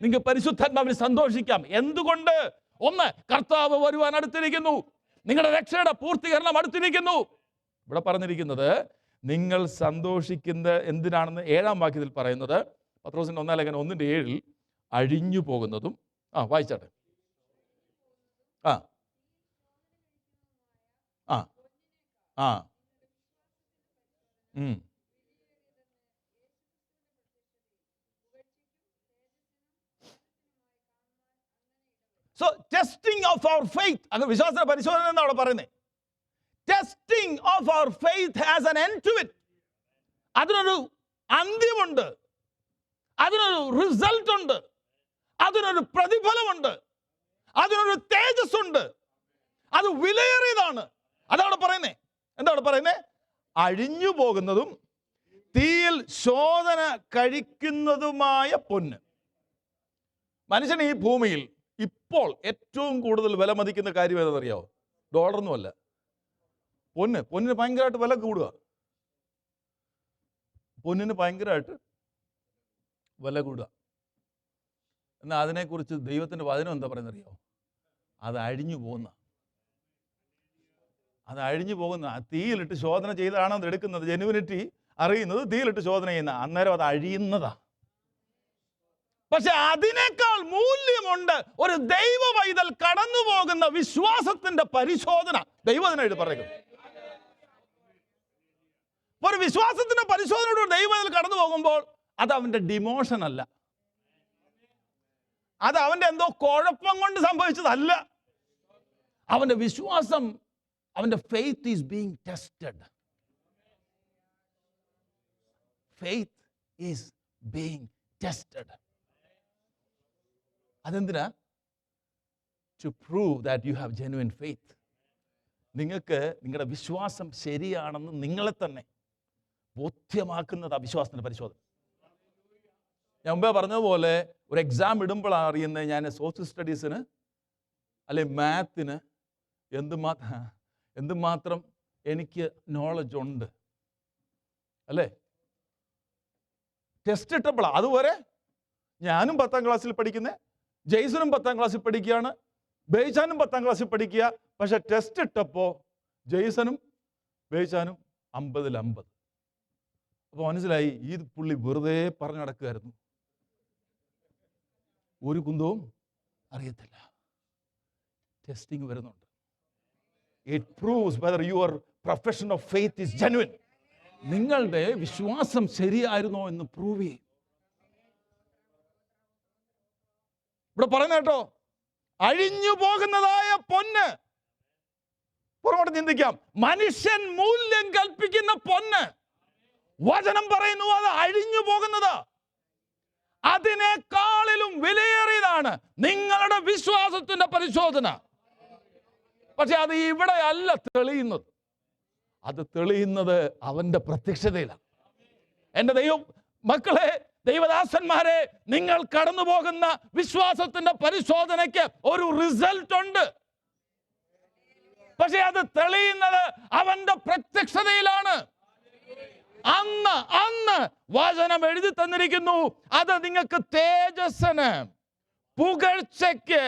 നിങ്ങൾക്ക് പരിശുദ്ധാത്മാവിൽ സന്തോഷിക്കാം. എന്തുകൊണ്ട്? ഒന്ന്, കർത്താവ് വരുവാൻ അടുത്തിരിക്കുന്നു, നിങ്ങളുടെ രക്ഷയുടെ പൂർത്തീകരണം അടുത്തിരിക്കുന്നു. ഇവിടെ പറഞ്ഞിരിക്കുന്നത് നിങ്ങൾ സന്തോഷിക്കുന്ന എന്തിനാണെന്ന് 7-ാം വാക്യത്തിൽ പറയുന്നത്, പത്രോസിന്റെ 1-ാം ലേഖനം 1:7, അഴിഞ്ഞു പോകുന്നതും. വായിച്ചാട്ടെ. ആ ആ ആ So testing of our faith, അത് വിശ്വാസ പരിശോധന എന്നാണ് അവിടെ പറയുന്നത്. Testing of our faith has an end to it. അതിനൊരു അന്ത്യമുണ്ട്, അതിനൊരു റിസൾട്ട് ഉണ്ട്, അതിനൊരു പ്രതിഫലമുണ്ട്, അതിനൊരു തേജസ് ഉണ്ട്, അത് വിലയേറിയതാണ്. അതവിടെ പറയുന്നേ. എന്താ അവിടെ പറയുന്നേ? അഴിഞ്ഞു പോകുന്നതും തീയിൽ ശോധന കഴിക്കുന്നതുമായ പൊന്ന്. മനുഷ്യൻ ഈ ഭൂമിയിൽ ഇപ്പോൾ ഏറ്റവും കൂടുതൽ വില മതിക്കുന്ന കാര്യം ഏതെന്നറിയാവോ? ഡോളറൊന്നുമല്ല, പൊന്നിന് ഭയങ്കരമായിട്ട് വില കൂടുക. പൊന്നിന് ഭയങ്കരമായിട്ട് വില കൂടുക. എന്നാൽ അതിനെക്കുറിച്ച് ദൈവത്തിൻ്റെ വചനം എന്താ പറയുന്നത് അറിയാമോ? അത് അഴിഞ്ഞു പോകുന്ന, അത് അഴിഞ്ഞു പോകുന്ന. തീയിലിട്ട് ശോധന ചെയ്താണ് അത് എടുക്കുന്നത്. ജെനുവിനിറ്റി അറിയുന്നത് തീയിലിട്ട് ശോധന ചെയ്യുന്ന, അന്നേരം അത് അഴിയുന്നതാ. പക്ഷെ അതിനേക്കാൾ മൂല്യമുണ്ട് ഒരു ദൈവ പൈതൽ കടന്നു പോകുന്ന വിശ്വാസത്തിന്റെ പരിശോധന. ദൈവത്തിനായിട്ട് പറയുന്നത്, ഒരു വിശ്വാസത്തിന്റെ പരിശോധനയോട് ദൈവ പൈതൽ കടന്നു പോകുമ്പോൾ അത് അവന്റെ ഡിമോഷൻ അല്ല, അത് അവന്റെ എന്തോ കുഴപ്പം കൊണ്ട് സംഭവിച്ചതല്ല. അവന്റെ വിശ്വാസം, അവന്റെ faith is being tested. Faith is being tested. അതെന്തിനാ? To prove that you have genuine faith. നിങ്ങൾക്ക് നിങ്ങളുടെ വിശ്വാസം ശരിയാണെന്ന് നിങ്ങളെ തന്നെ ബോധ്യമാക്കുന്നത് ആ വിശ്വാസത്തിൻ്റെ പരിശോധന. ഞാൻ മുമ്പേ പറഞ്ഞതുപോലെ ഒരു എക്സാം ഇടുമ്പോഴാണ് അറിയുന്നത് ഞാൻ സോഷ്യൽ സ്റ്റഡീസിന് അല്ലെങ്കിൽ മാത്തിന് എന്തുമാത്രം എനിക്ക് നോളജ് ഉണ്ട് അല്ലേ. ടെസ്റ്റ് ഇട്ടപ്പോഴാണ്. അതുവരെ ഞാനും 10-ാം ക്ലാസ്സിൽ പഠിക്കുന്നത്, ജെയ്സനും 10-ാം ക്ലാസ്സിൽ പഠിക്കുകയാണ്, ബേച്ചാനും 10-ാം ക്ലാസ്സിൽ പഠിക്കുക. പക്ഷെ ടെസ്റ്റ് ഇട്ടപ്പോൾ ജെയ്സനും ബേച്ചാനും 50-ൽ 50. അപ്പോൾ മനസ്സിലായി ഈ പുള്ളി വെറുതെ പറഞ്ഞു നടക്കുകയായിരുന്നു, ഒരു കുന്തവും അറിയത്തില്ല. ടെസ്റ്റിംഗ് വരുന്നുണ്ട്. It proves whether your profession of faith is genuine. നിങ്ങളുടെ വിശ്വാസം ശരിയായിരുന്നോ എന്ന് പ്രൂവ് ചെയ്യും. ഇവിടെ പറയുന്ന കേട്ടോ, അഴിഞ്ഞു പോകുന്നതായ പൊന്ന്. പുറകോട്ട് ചിന്തിക്കാം. മനുഷ്യൻ മൂല്യം കൽപ്പിക്കുന്ന പൊന്ന്, വചനം പറയുന്നു അത് അഴിഞ്ഞു പോകുന്നത്. അതിനേക്കാളിലും വിലയേറിയതാണ് നിങ്ങളുടെ വിശ്വാസത്തിന്റെ പരിശോധന. പക്ഷെ അത് ഇവിടെ അല്ല തെളിയുന്നത്. അത് തെളിയുന്നത് അവന്റെ പ്രത്യക്ഷതയിലാണ്. എൻ്റെ മക്കളെ, ദൈവദാസന്മാരെ, നിങ്ങൾ കടന്നു പോകുന്ന വിശ്വാസത്തിന്റെ പരിശോധനയ്ക്ക് ഒരു റിസൾട്ട് ഉണ്ട്. പക്ഷെ അത് തെളിയുന്നത് അവന്റെ പ്രത്യക്ഷതയിലാണ്. അന്ന് വചനം എഴുതി തന്നിരിക്കുന്നു, അത് നിങ്ങൾക്ക് തേജസ്സിന്, പുകഴ്ചയ്ക്ക്,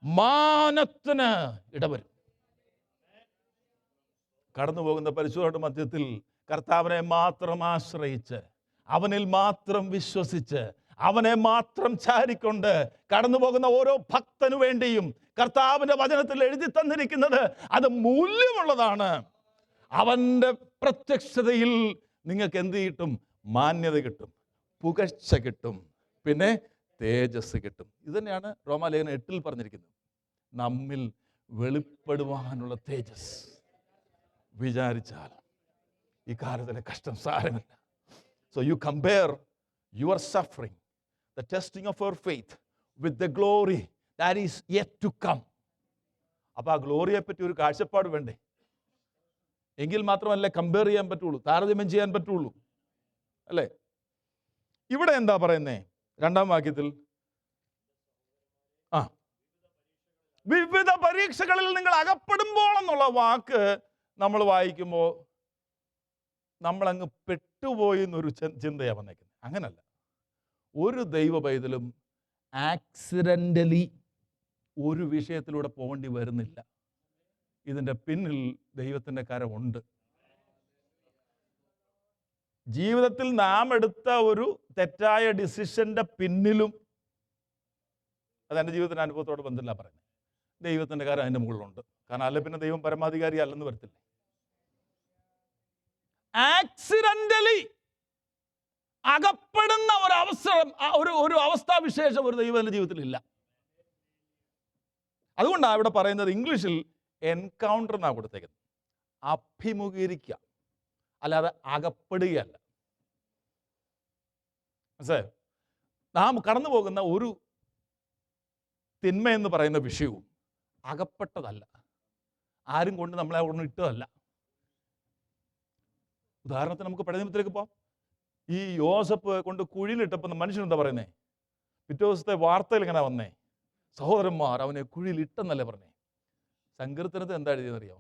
മാനത്തിന് ഇടവരും. കടന്നു പോകുന്ന പരിശോധന മധ്യത്തിൽ കർത്താവിനെ മാത്രം ആശ്രയിച്ച്, അവനിൽ മാത്രം വിശ്വസിച്ച്, അവനെ മാത്രം ചാരിക്കൊണ്ട് കടന്നു പോകുന്ന ഓരോ ഭക്തനു വേണ്ടിയും കർത്താവിന്റെ വചനത്തിൽ എഴുതി തന്നിരിക്കുന്നത് അത് മൂല്യമുള്ളതാണ്. അവന്റെ പ്രത്യക്ഷതയിൽ നിങ്ങൾക്ക് എന്ത് കിട്ടും? മാന്യത കിട്ടും, പുകഴ്ച കിട്ടും, പിന്നെ തേജസ് കിട്ടും. ഇത് തന്നെയാണ് റോമാലേഖനം 8 പറഞ്ഞിരിക്കുന്നത്, നമ്മിൽ വെളിപ്പെടുവാനുള്ള തേജസ്. വിചാരിച്ചാൽ ഈ കാലത്തിലെ കഷ്ടം സാരമില്ല. So you compare your suffering, the testing of your faith, with the glory that is yet to come. അപ്പോൾ ആ ഗ്ലോറിയെ പറ്റി ഒരു കാഴ്ചപ്പാട് വേണ്ടേ? എങ്കിൽ മാത്രമല്ലേ കമ്പയർ ചെയ്യാൻ പറ്റുള്ളൂ, താരതമ്യം ചെയ്യാൻ പറ്റുള്ളൂ, അല്ലേ? ഇവിടെ എന്താ പറയുന്നേ? 2-ാം വാക്യത്തിൽ വിവിധ പരീക്ഷകളിൽ നിങ്ങൾ അകപ്പെടുമ്പോൾ എന്നുള്ള വാക്ക് നമ്മൾ വായിക്കുമ്പോൾ നമ്മളങ്ങ് പെട്ടുപോയി എന്നൊരു ചിന്തയാണ് വന്നേക്കുന്നത്. അങ്ങനല്ല. ഒരു ദൈവ പൈതലും ആക്സിഡൻ്റലി ഒരു വിഷയത്തിലൂടെ പോകേണ്ടി വരുന്നില്ല. ഇതിൻ്റെ പിന്നിൽ ദൈവത്തിൻ്റെ കരമുണ്ട്. ജീവിതത്തിൽ നാം എടുത്ത ഒരു തെറ്റായ ഡിസിഷൻ്റെ പിന്നിലും, അതെൻ്റെ ജീവിതത്തിൻ്റെ അനുഭവത്തോട് ബന്ധമില്ല പറയുന്നത്, ദൈവത്തിൻ്റെ കാര്യം അതിൻ്റെ മുകളിലുണ്ട്. കാരണം അല്ല പിന്നെ ദൈവം പരമാധികാരി അല്ലെന്ന് വരത്തില്ല. ആക്സിഡൻ്റലി അകപ്പെടുന്ന ഒരവസരം, ഒരു അവസ്ഥാവിശേഷം ഒരു ദൈവത്തിൻ്റെ ജീവിതത്തിലില്ല. അതുകൊണ്ടാണ് ഇവിടെ പറയുന്നത്, ഇംഗ്ലീഷിൽ എൻകൗണ്ടർ എന്നാണ് കൊടുത്തേക്കുന്നത്. അഭിമുഖീകരിക്കുക, അല്ലാതെ അകപ്പെടുകയല്ല. മനസ്സിലായോ? നാം കടന്നു പോകുന്ന ഒരു തിന്മ എന്ന് പറയുന്ന വിഷയവും അകപ്പെട്ടതല്ല, ആരും കൊണ്ട് നമ്മളെ അവിടെ ഇട്ടതല്ല. ഉദാഹരണത്തിന് നമുക്ക് പഴയ നിയമത്തിലേക്ക് പോകാം. ഈ യോസഫ് കൊണ്ട് കുഴിയിലിട്ടപ്പോൾ മനുഷ്യൻ എന്താ പറയുന്നേ? പിറ്റേ ദിവസത്തെ വാർത്തയിൽ ഇങ്ങനെ വന്നേ, സഹോദരന്മാർ അവനെ കുഴിയിലിട്ടെന്നല്ലേ പറഞ്ഞേ. സങ്കീർത്തനത്തിൽ എന്താ എഴുതിയെന്നറിയോ?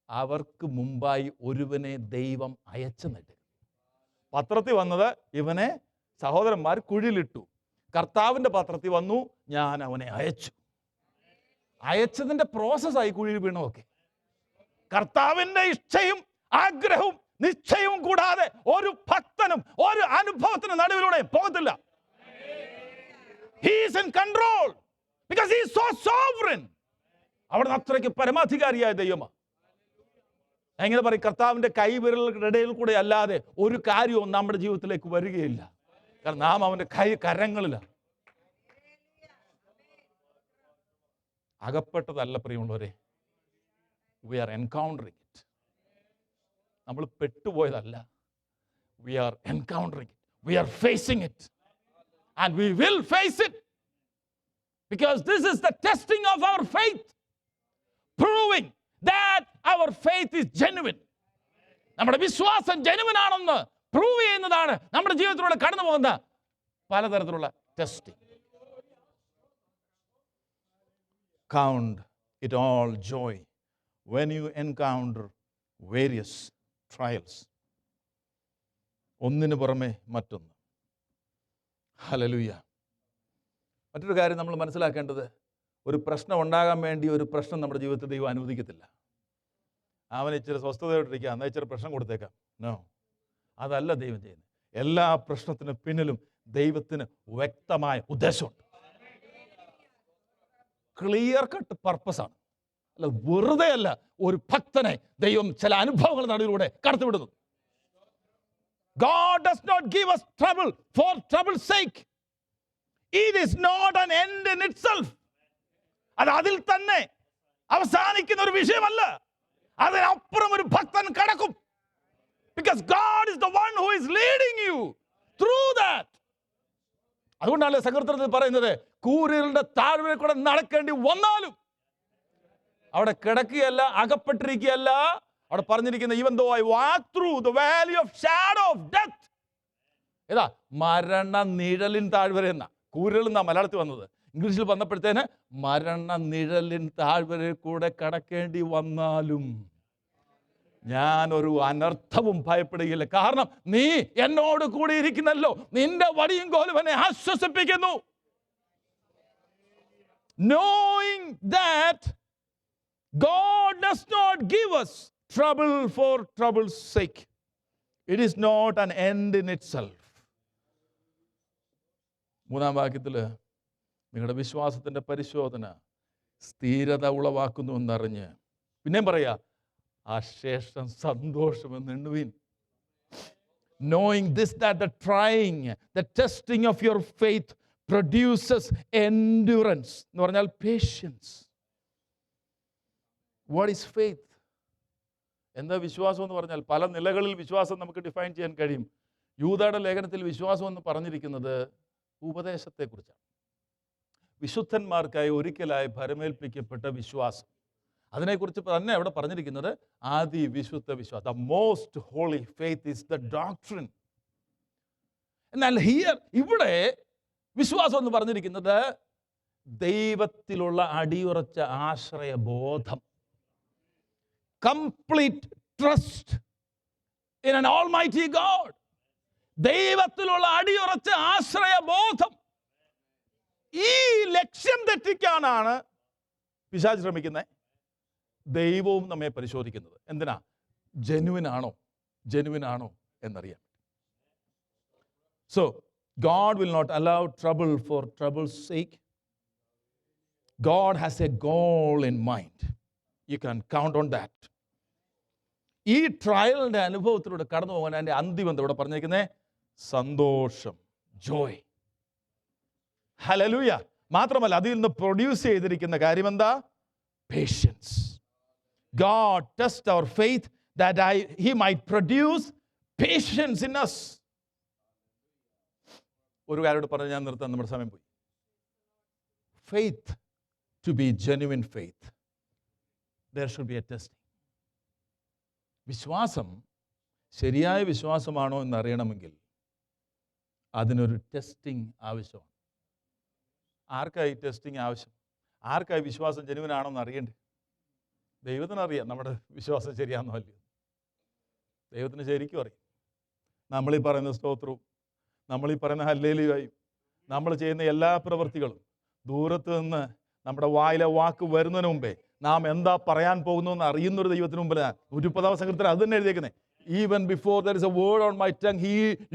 അവർക്ക് മുമ്പായി ഒരുവനെ ദൈവം അയച്ചെന്നിട്ട്. പത്രത്തിൽ വന്നത് ഇവനെ സഹോദരന്മാർ കുഴിയിലിട്ടു. കർത്താവിൻ്റെ പത്രത്തിൽ വന്നു, ഞാൻ അവനെ അയച്ചു. അയച്ചതിൻ്റെ പ്രോസസ്സായി കുഴിയിൽ വീണമൊക്കെ. കർത്താവിൻ്റെ ഇച്ഛയും ആഗ്രഹവും നിശ്ചയവും കൂടാതെ ഒരു ഭക്തനും ഒരു അനുഭവത്തിന് നടുവിലൂടെ പോകത്തില്ല. He is in control because he is so sovereign. അവിടെ അത്രയ്ക്ക് പരമാധികാരിയായ ദൈവമാണ്. എങ്ങനെ പറയും? കർത്താവിൻ്റെ കൈവിരലുകളുടെ ഇടയിൽ കൂടെ അല്ലാതെ ഒരു കാര്യവും നമ്മുടെ ജീവിതത്തിലേക്ക് വരികയില്ല. കാരണം നാം അവൻ്റെ കരങ്ങളിലാണ്. അകപ്പെട്ടതല്ല പ്രിയമുള്ളവരെ, we are encountering it. നമ്മൾ പെട്ടുപോയതല്ല, we are encountering it, we are facing it, and we will face it, because this is the testing of our faith, proving that our faith is genuine. നമ്മുടെ വിശ്വാസം genuine ആണെന്ന് prove ചെയ്യുന്നതാണ് നമ്മുടെ ജീവിതത്തിലൂടെ കടന്നു പോകുന്ന പലതരത്തിലുള്ള testing. Count it all joy when you encounter various trials. ഒന്നിനു പുറമെ മറ്റൊന്ന്. ഹല്ലേലൂയ. മറ്റൊരു കാര്യം നമ്മൾ മനസ്സിലാക്കേണ്ടത്, ഒരു പ്രശ്നം ഉണ്ടാകാൻ വേണ്ടി ഒരു പ്രശ്നം നമ്മുടെ ജീവിതത്തിൽ ദൈവം അനുവദിക്കത്തില്ല. അവൻ ഇച്ചിരി സ്വസ്ഥതയോട്ടിരിക്കുക, എന്നാൽ ഇച്ചിരി പ്രശ്നം കൊടുത്തേക്കാം. നോ, അതല്ല ദൈവം ചെയ്യുന്നത്. എല്ലാ പ്രശ്നത്തിനും പിന്നിലും ദൈവത്തിന് വ്യക്തമായ ഉദ്ദേശമുണ്ട്. Clear cut പർപ്പസാണ്. അല്ല, വെറുതെ അല്ല ഒരു ഭക്തനെ ദൈവം ചില അനുഭവങ്ങളുടെ നടുവിലൂടെ കടത്തിവിടുന്നു. God does not give us trouble for trouble's sake. It is not an end in itself. അത് അതിൽ തന്നെ അവസാനിക്കുന്ന ഒരു വിഷയമല്ല. അതിനപ്പുറം ഒരു ഭക്തൻ കടക്കും. Because God is the one who is leading you through that. അതുകൊണ്ടാണ് സങ്കീർത്തനത്തിൽ പറയുന്നത്, കൂരിരുളുടെ താഴ്വരയിൽ കൂടെ നടക്കേണ്ടി വന്നാലും അവിടെ കിടക്കുകയല്ല, അകപ്പെട്ടിരിക്കുകയല്ല. അവിടെ പറഞ്ഞിരിക്കുന്ന even though I walk through the valley of shadow of death. ഏതാ? മരണ നിഴലിൻ താഴ്വര എന്ന. കൂരിരുൾ എന്നാ മലയാളത്തിൽ വന്നത്. ഇംഗ്ലീഷിൽ വന്നപ്പോഴത്തേന് മരണ നിഴലിൻ താഴ്വരയിൽ കൂടെ കടക്കേണ്ടി വന്നാലും ഞാൻ ഒരു അനർത്ഥവും ഭയപ്പെടുകയില്ല. കാരണം നീ എന്നോട് കൂടി ഇരിക്കുന്നല്ലോ, നിന്റെ വടിയും കോലും എന്നെ ആശ്വസിപ്പിക്കുന്നു. Knowing that God does not give us trouble for trouble's sake. It is not an end in itself. മൂന്നാം വാക്യത്തിൽ നിങ്ങളുടെ വിശ്വാസത്തിൻ്റെ പരിശോധന സ്ഥിരത ഉളവാക്കുന്നു എന്നറിഞ്ഞ് പിന്നെയും പറയാ, ആ ശേഷം സന്തോഷമെന്ന് എണ്ണുവിൻ. Knowing this, that the trying, the testing of your faith produces endurance. എന്ന് പറഞ്ഞാൽ patience. What is faith? എന്താ വിശ്വാസം എന്ന് പറഞ്ഞാൽ? പല നിലകളിൽ വിശ്വാസം നമുക്ക് ഡിഫൈൻ ചെയ്യാൻ കഴിയും. യൂദയുടെ ലേഖനത്തിൽ വിശ്വാസം എന്ന് പറഞ്ഞിരിക്കുന്നത് ഉപദേശത്തെക്കുറിച്ചാണ്. വിശുദ്ധന്മാർക്കായി ഒരിക്കലായി ഭരമേൽപ്പിക്കപ്പെട്ട വിശ്വാസം. അതിനെക്കുറിച്ച് തന്നെ അവിടെ പറഞ്ഞിരിക്കുന്നത് ആദി വിശുദ്ധ വിശ്വാസം. The most holy faith is the doctrine. എന്നാൽ ഇവിടെ വിശ്വാസം എന്ന് പറഞ്ഞിരിക്കുന്നത് ദൈവത്തിലുള്ള അടിയുറച്ച ആശ്രയബോധം. Complete trust in an almighty God. ദൈവത്തിലുള്ള അടിയുറച്ച ആശ്രയബോധം. ഈ ലക്ഷ്യം തെറ്റിക്കാനാണ് പിശാച് ശ്രമിക്കുന്നത്. ദൈവവും നമ്മെ പരിശോധിക്കുന്നത് എന്തിനാ? ജെനുവിൻ ആണോ എന്നറിയാൻ. So God will not allow trouble for trouble's sake. God has a goal in mind. You can count on that. ഈ ട്രയലിൻ്റെ അനുഭവത്തിലൂടെ കടന്നു പോകാൻ അതിൻ്റെ അന്തിം എന്താ ഇവിടെ പറഞ്ഞിരിക്കുന്നത്? സന്തോഷം, ജോയ്. ഹല്ലേലൂയ. മാത്രമല്ല അതിൽ നിന്ന് പ്രൊഡ്യൂസ് ചെയ്തിരിക്കുന്ന കാര്യം എന്താ? Patients. God test our faith that he might produce patience in us. ഒരു കാര്യം പറഞ്ഞ് ഞാൻ നിർത്താൻ, നമ്മുടെ സമയം പോയി. Faith, to be genuine faith, there should be a testing. വിശ്വാസം ശരിയായ വിശ്വാസമാണോ എന്നറിയണമെങ്കിൽ അതിനൊരു ടെസ്റ്റിംഗ് ആവശ്യമാണ്. ആർക്കായി ടെസ്റ്റിംഗ് ആവശ്യം? ആർക്കായി വിശ്വാസം ജെനുവിൻ ആണോ എന്ന് അറിയണ്ടേ? ദൈവത്തിനറിയാം നമ്മുടെ വിശ്വാസം ശരിയാണെന്നോ അല്ലയോ. ദൈവത്തിന് ശരിക്കും അറിയാം. നമ്മളീ പറയുന്ന സ്തോത്രവും നമ്മളീ പറയുന്ന ഹല്ലേലൂയയും നമ്മൾ ചെയ്യുന്ന എല്ലാ പ്രവൃത്തികളും ദൂരത്ത് നിന്ന് നമ്മുടെ വായിലെ വാക്ക് വരുന്നതിന് മുമ്പേ നാം എന്താ പറയാൻ പോകുന്നു എന്ന് അറിയുന്നൊരു ദൈവത്തിന് മുമ്പിൽ 130 സങ്കീർത്തനം അത് തന്നെ എഴുതിയേക്കുന്നത്. Even before there is a word on my tongue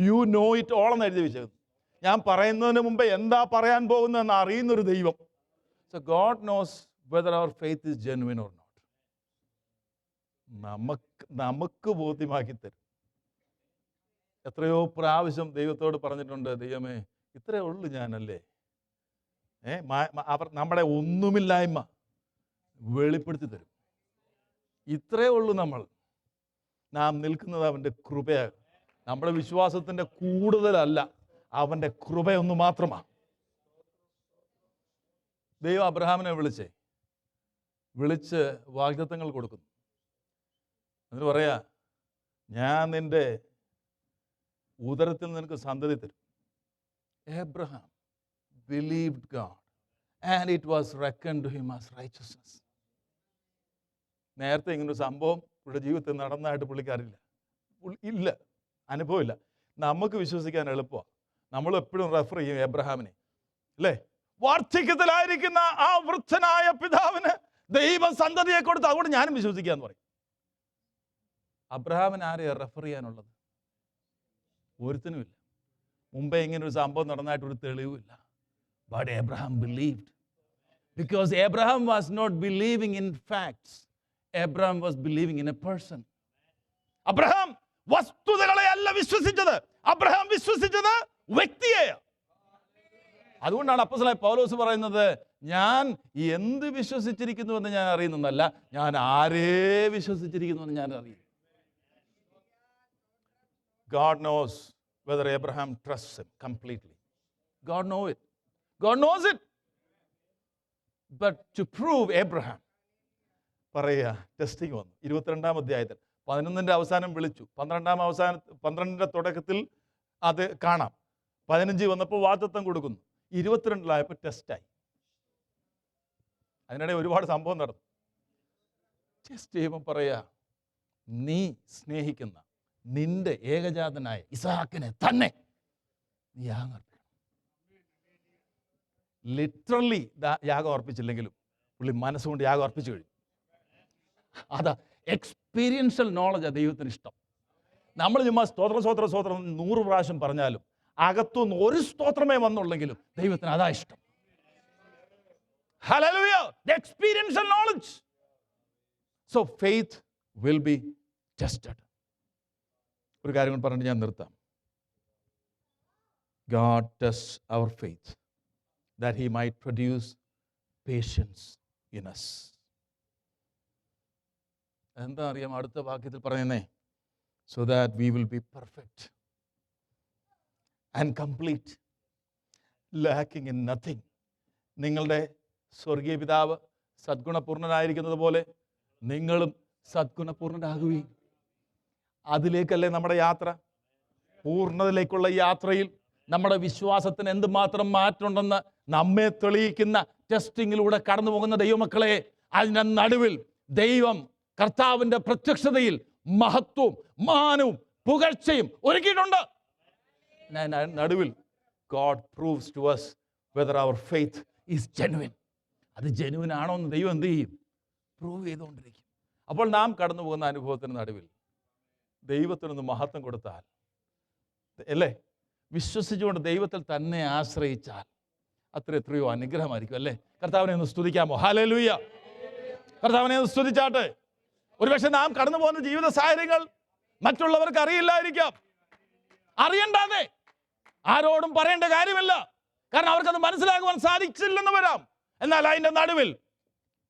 you know it all എന്ന് എഴുതി വെച്ചത്. ഞാൻ പറയുന്നതിന് മുമ്പേ എന്താ പറയാൻ പോകുന്നതെന്ന് അറിയുന്നൊരു ദൈവം. So God knows whether our faith is genuine or not. നമുക്ക് ബോധ്യമാക്കി തരും. എത്രയോ പ്രാവശ്യം ദൈവത്തോട് പറഞ്ഞിട്ടുണ്ട്, ദൈവമേ ഇത്രയേ ഉള്ളൂ ഞാനല്ലേ. നമ്മുടെ ഒന്നുമില്ലായ്മ വെളിപ്പെടുത്തി തരും. ഇത്രയേ ഉള്ളൂ നാം നിൽക്കുന്നത് അവൻ്റെ കൃപയാണ്. നമ്മുടെ വിശ്വാസത്തിൻ്റെ കൂടുതലല്ല, അവൻ്റെ കൃപയൊന്നു മാത്രമാണ്. ദൈവം അബ്രഹാമിനെ വിളിച്ച് വാഗ്ദത്തങ്ങൾ കൊടുക്കുന്നു. എന്നിട്ട് പറയാ, ഞാൻ നിന്റെ ഉദരത്തിൽ നിനക്ക് സന്തതി തരും. Abraham believed God and it was reckoned to him as righteousness. നേരത്തെ ഇങ്ങനൊരു സംഭവം ഇവിടെ ജീവിതത്തിൽ നടന്നതായിട്ട് പുള്ളിക്കാരില്ല, ഇല്ല, അനുഭവമില്ല. നമുക്ക് വിശ്വസിക്കാൻ എളുപ്പമാണ്. നമ്മൾ എപ്പോഴും റെഫർ ചെയ്യും എബ്രഹാമിനെ, അല്ലേ? വാർദ്ധക്യത്തിലായിരിക്കുന്ന ആ വൃദ്ധനായ പിതാവിന് ദൈവം സന്തതിയെ കൊടുത്ത്, അതുകൊണ്ട് ഞാനും വിശ്വസിക്കാന്ന് പറയും. അബ്രഹാമിന് ആരെയാണ് റെഫർ ചെയ്യാനുള്ളത്? ഒരുത്തിനുമില്ല. മുമ്പേ ഇങ്ങനെ ഒരു സംഭവം നടന്നതായിട്ടൊരു തെളിവുമില്ല. But Abraham believed. Because Abraham was not believing in facts. Abraham was believing in a person. Abraham വസ്തുതകളെ അല്ല വിശ്വസിച്ചത്, അബ്രഹാം വിശ്വസിച്ചത് വ്യക്തിയെ. അതുകൊണ്ടാണ് അപ്പോസ്തലനായ പൗലോസ് പറയുന്നത്, ഞാൻ എന്ത് വിശ്വസിച്ചിരിക്കുന്നുവെന്ന് ഞാൻ അറിയുന്നതല്ല, ഞാൻ ആരെ വിശ്വസിച്ചിരിക്കുന്നുവെന്ന് ഞാൻ അറിയും. God knows whether Abraham trusts him completely. God knows it. God knows it. But to prove Abraham, പറയുക ടെസ്റ്റിംഗ് വന്നു. 22-ാം അധ്യായത്തിൽ 11-ന്റെ അവസാനം വിളിച്ചു, 12-ന്റെ തുടക്കത്തിൽ അത് കാണാം. 15 വന്നപ്പോൾ വാഗ്ദത്തം കൊടുക്കുന്നു, 22-ലായപ്പോൾ ടെസ്റ്റായി. അതിനിടെ ഒരുപാട് സംഭവം നടന്നു. ടെസ്റ്റ് ചെയ്യുമ്പോൾ പറയുക, നീ സ്നേഹിക്കുന്ന നിന്റെ ഏകജാതനായ ഇസ്ഹാക്കിനെ തന്നെ നീ യാഗം അർപ്പിക്കണം. ലിറ്ററലി യാഗം അർപ്പിച്ചില്ലെങ്കിലും പുള്ളി മനസ്സുകൊണ്ട് യാഗം അർപ്പിച്ചു കഴിഞ്ഞു. അതാ എക്സ്പീരിയൻഷ്യൽ നോളജാണ് ദൈവത്തിന് ഇഷ്ടം. നമ്മൾ ചുമ്മാ സ്തോത്രം 100 പ്രാവശ്യം പറഞ്ഞാലും അകത്തുനിന്ന് ഒരു സ്തോത്രമേ വന്നുള്ളെങ്കിലും ദൈവത്തിന് അതാ ഇഷ്ടം. Hallelujah! The experiential knowledge. So faith will be tested. ഒരു കാര്യം കൊണ്ട് പറഞ്ഞിട്ട് ഞാൻ നിർത്താം. God tests our faith that he might produce patience in us. എന്താ അറിയാം അടുത്ത വാക്യത്തിൽ പറയുന്നേ? So that we will be perfect and complete, lacking in nothing. നിങ്ങളുടെ സ്വർഗീയ പിതാവ് സദ്ഗുണപൂർണനായിരിക്കുന്നത് പോലെ നിങ്ങളും സദ്ഗുണപൂർണനാകുകയും. അതിലേക്കല്ലേ നമ്മുടെ യാത്ര? പൂർണ്ണതയിലേക്കുള്ള യാത്രയിൽ നമ്മുടെ വിശ്വാസത്തിന് എന്തുമാത്രം മാറ്റമുണ്ടെന്ന് നമ്മെ തെളിയിക്കുന്ന ടെസ്റ്റിങ്ങിലൂടെ കടന്നു പോകുന്ന ദൈവമക്കളെ, അതിൻ്റെ നടുവിൽ ദൈവം കർത്താവിൻ്റെ പ്രത്യക്ഷതയിൽ മഹത്വവും മാനവും പുകഴ്ചയും ഒരുക്കിയിട്ടുണ്ട്. നടുവിൽ God proves to us whether our faith is genuine. അത് ജെനുവിൻ ആണോ എന്ന് ദൈവം എന്ത് ചെയ്യും? പ്രൂവ് ചെയ്തുകൊണ്ടിരിക്കും. അപ്പോൾ നാം കടന്നു പോകുന്ന അനുഭവത്തിന് നടുവിൽ ദൈവത്തിനൊന്ന് മഹത്വം കൊടുത്താൽ, അല്ലേ, വിശ്വസിച്ചുകൊണ്ട് ദൈവത്തിൽ തന്നെ ആശ്രയിച്ചാൽ എത്രയോ അനുഗ്രഹമായിരിക്കും, അല്ലേ? കർത്താവിനെ ഒന്ന് സ്തുതിക്കാമോ? ഹല്ലേലൂയ! കർത്താവിനെ ഒന്ന് സ്തുതിച്ചാട്ടെ. ഒരുപക്ഷെ നാം കടന്നു പോകുന്ന ജീവിത സാഹചര്യങ്ങൾ മറ്റുള്ളവർക്ക് അറിയില്ലായിരിക്കാം. അറിയണ്ടാതെ ആരോടും പറയേണ്ട കാര്യമില്ല, കാരണം അവർക്കത് മനസ്സിലാക്കുവാൻ സാധിച്ചില്ലെന്ന് വരാം. എന്നാൽ അതിൻ്റെ നടുവിൽ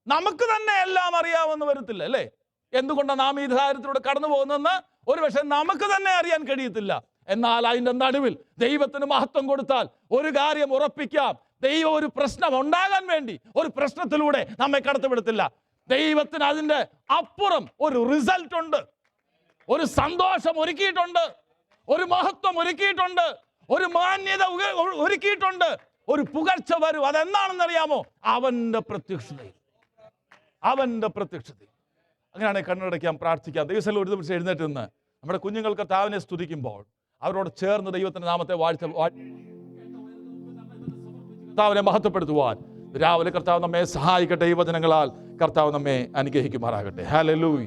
നമുക്ക് തന്നെ എല്ലാം അറിയാമെന്ന് വരത്തില്ല, അല്ലേ? എന്തുകൊണ്ടാണ് നാം ഈ സാഹചര്യത്തിലൂടെ കടന്നു പോകുന്നതെന്ന് ഒരുപക്ഷെ നമുക്ക് തന്നെ അറിയാൻ കഴിയത്തില്ല. എന്നാൽ അതിൻ്റെ നടുവിൽ ദൈവത്തിന് മഹത്വം കൊടുത്താൽ ഒരു കാര്യം ഉറപ്പിക്കാം, ദൈവം ഒരു പ്രശ്നം ഉണ്ടാകാൻ വേണ്ടി ഒരു പ്രശ്നത്തിലൂടെ നമ്മെ കടത്തിവിടത്തില്ല. ദൈവത്തിന് അതിൻ്റെ അപ്പുറം ഒരു റിസൾട്ട് ഉണ്ട്, ഒരു സന്തോഷം ഒരുക്കിയിട്ടുണ്ട്, ഒരു മഹത്വം ഒരുക്കിയിട്ടുണ്ട്, ഒരു മാന്യത ഒരുക്കിയിട്ടുണ്ട്, ഒരു പുകഴ്ച വരും. അതെന്താണെന്നറിയാമോ? അവൻ്റെ പ്രത്യക്ഷതയിൽ. അങ്ങനെയാണെങ്കിൽ കണ്ണടയ്ക്കാം, പ്രാർത്ഥിക്കാം. ദൈവസ്ഥലം ഒരു ദിവസം എഴുന്നേറ്റ് നിന്ന് നമ്മുടെ കുഞ്ഞുങ്ങൾ കർത്താവിനെ സ്തുതിക്കുമ്പോൾ അവരോട് ചേർന്ന് ദൈവത്തിൻ്റെ നാമത്തെ കർത്താവിനെ മഹത്വപ്പെടുത്തുവാൻ രാവിലെ കർത്താവ് നമ്മെ സഹായിക്കട്ടെ. ഈ വചനങ്ങളാൽ കർത്താവ് നമ്മെ അനുഗ്രഹിക്കുമാറാകട്ടെ. ഹല്ലേലൂയ.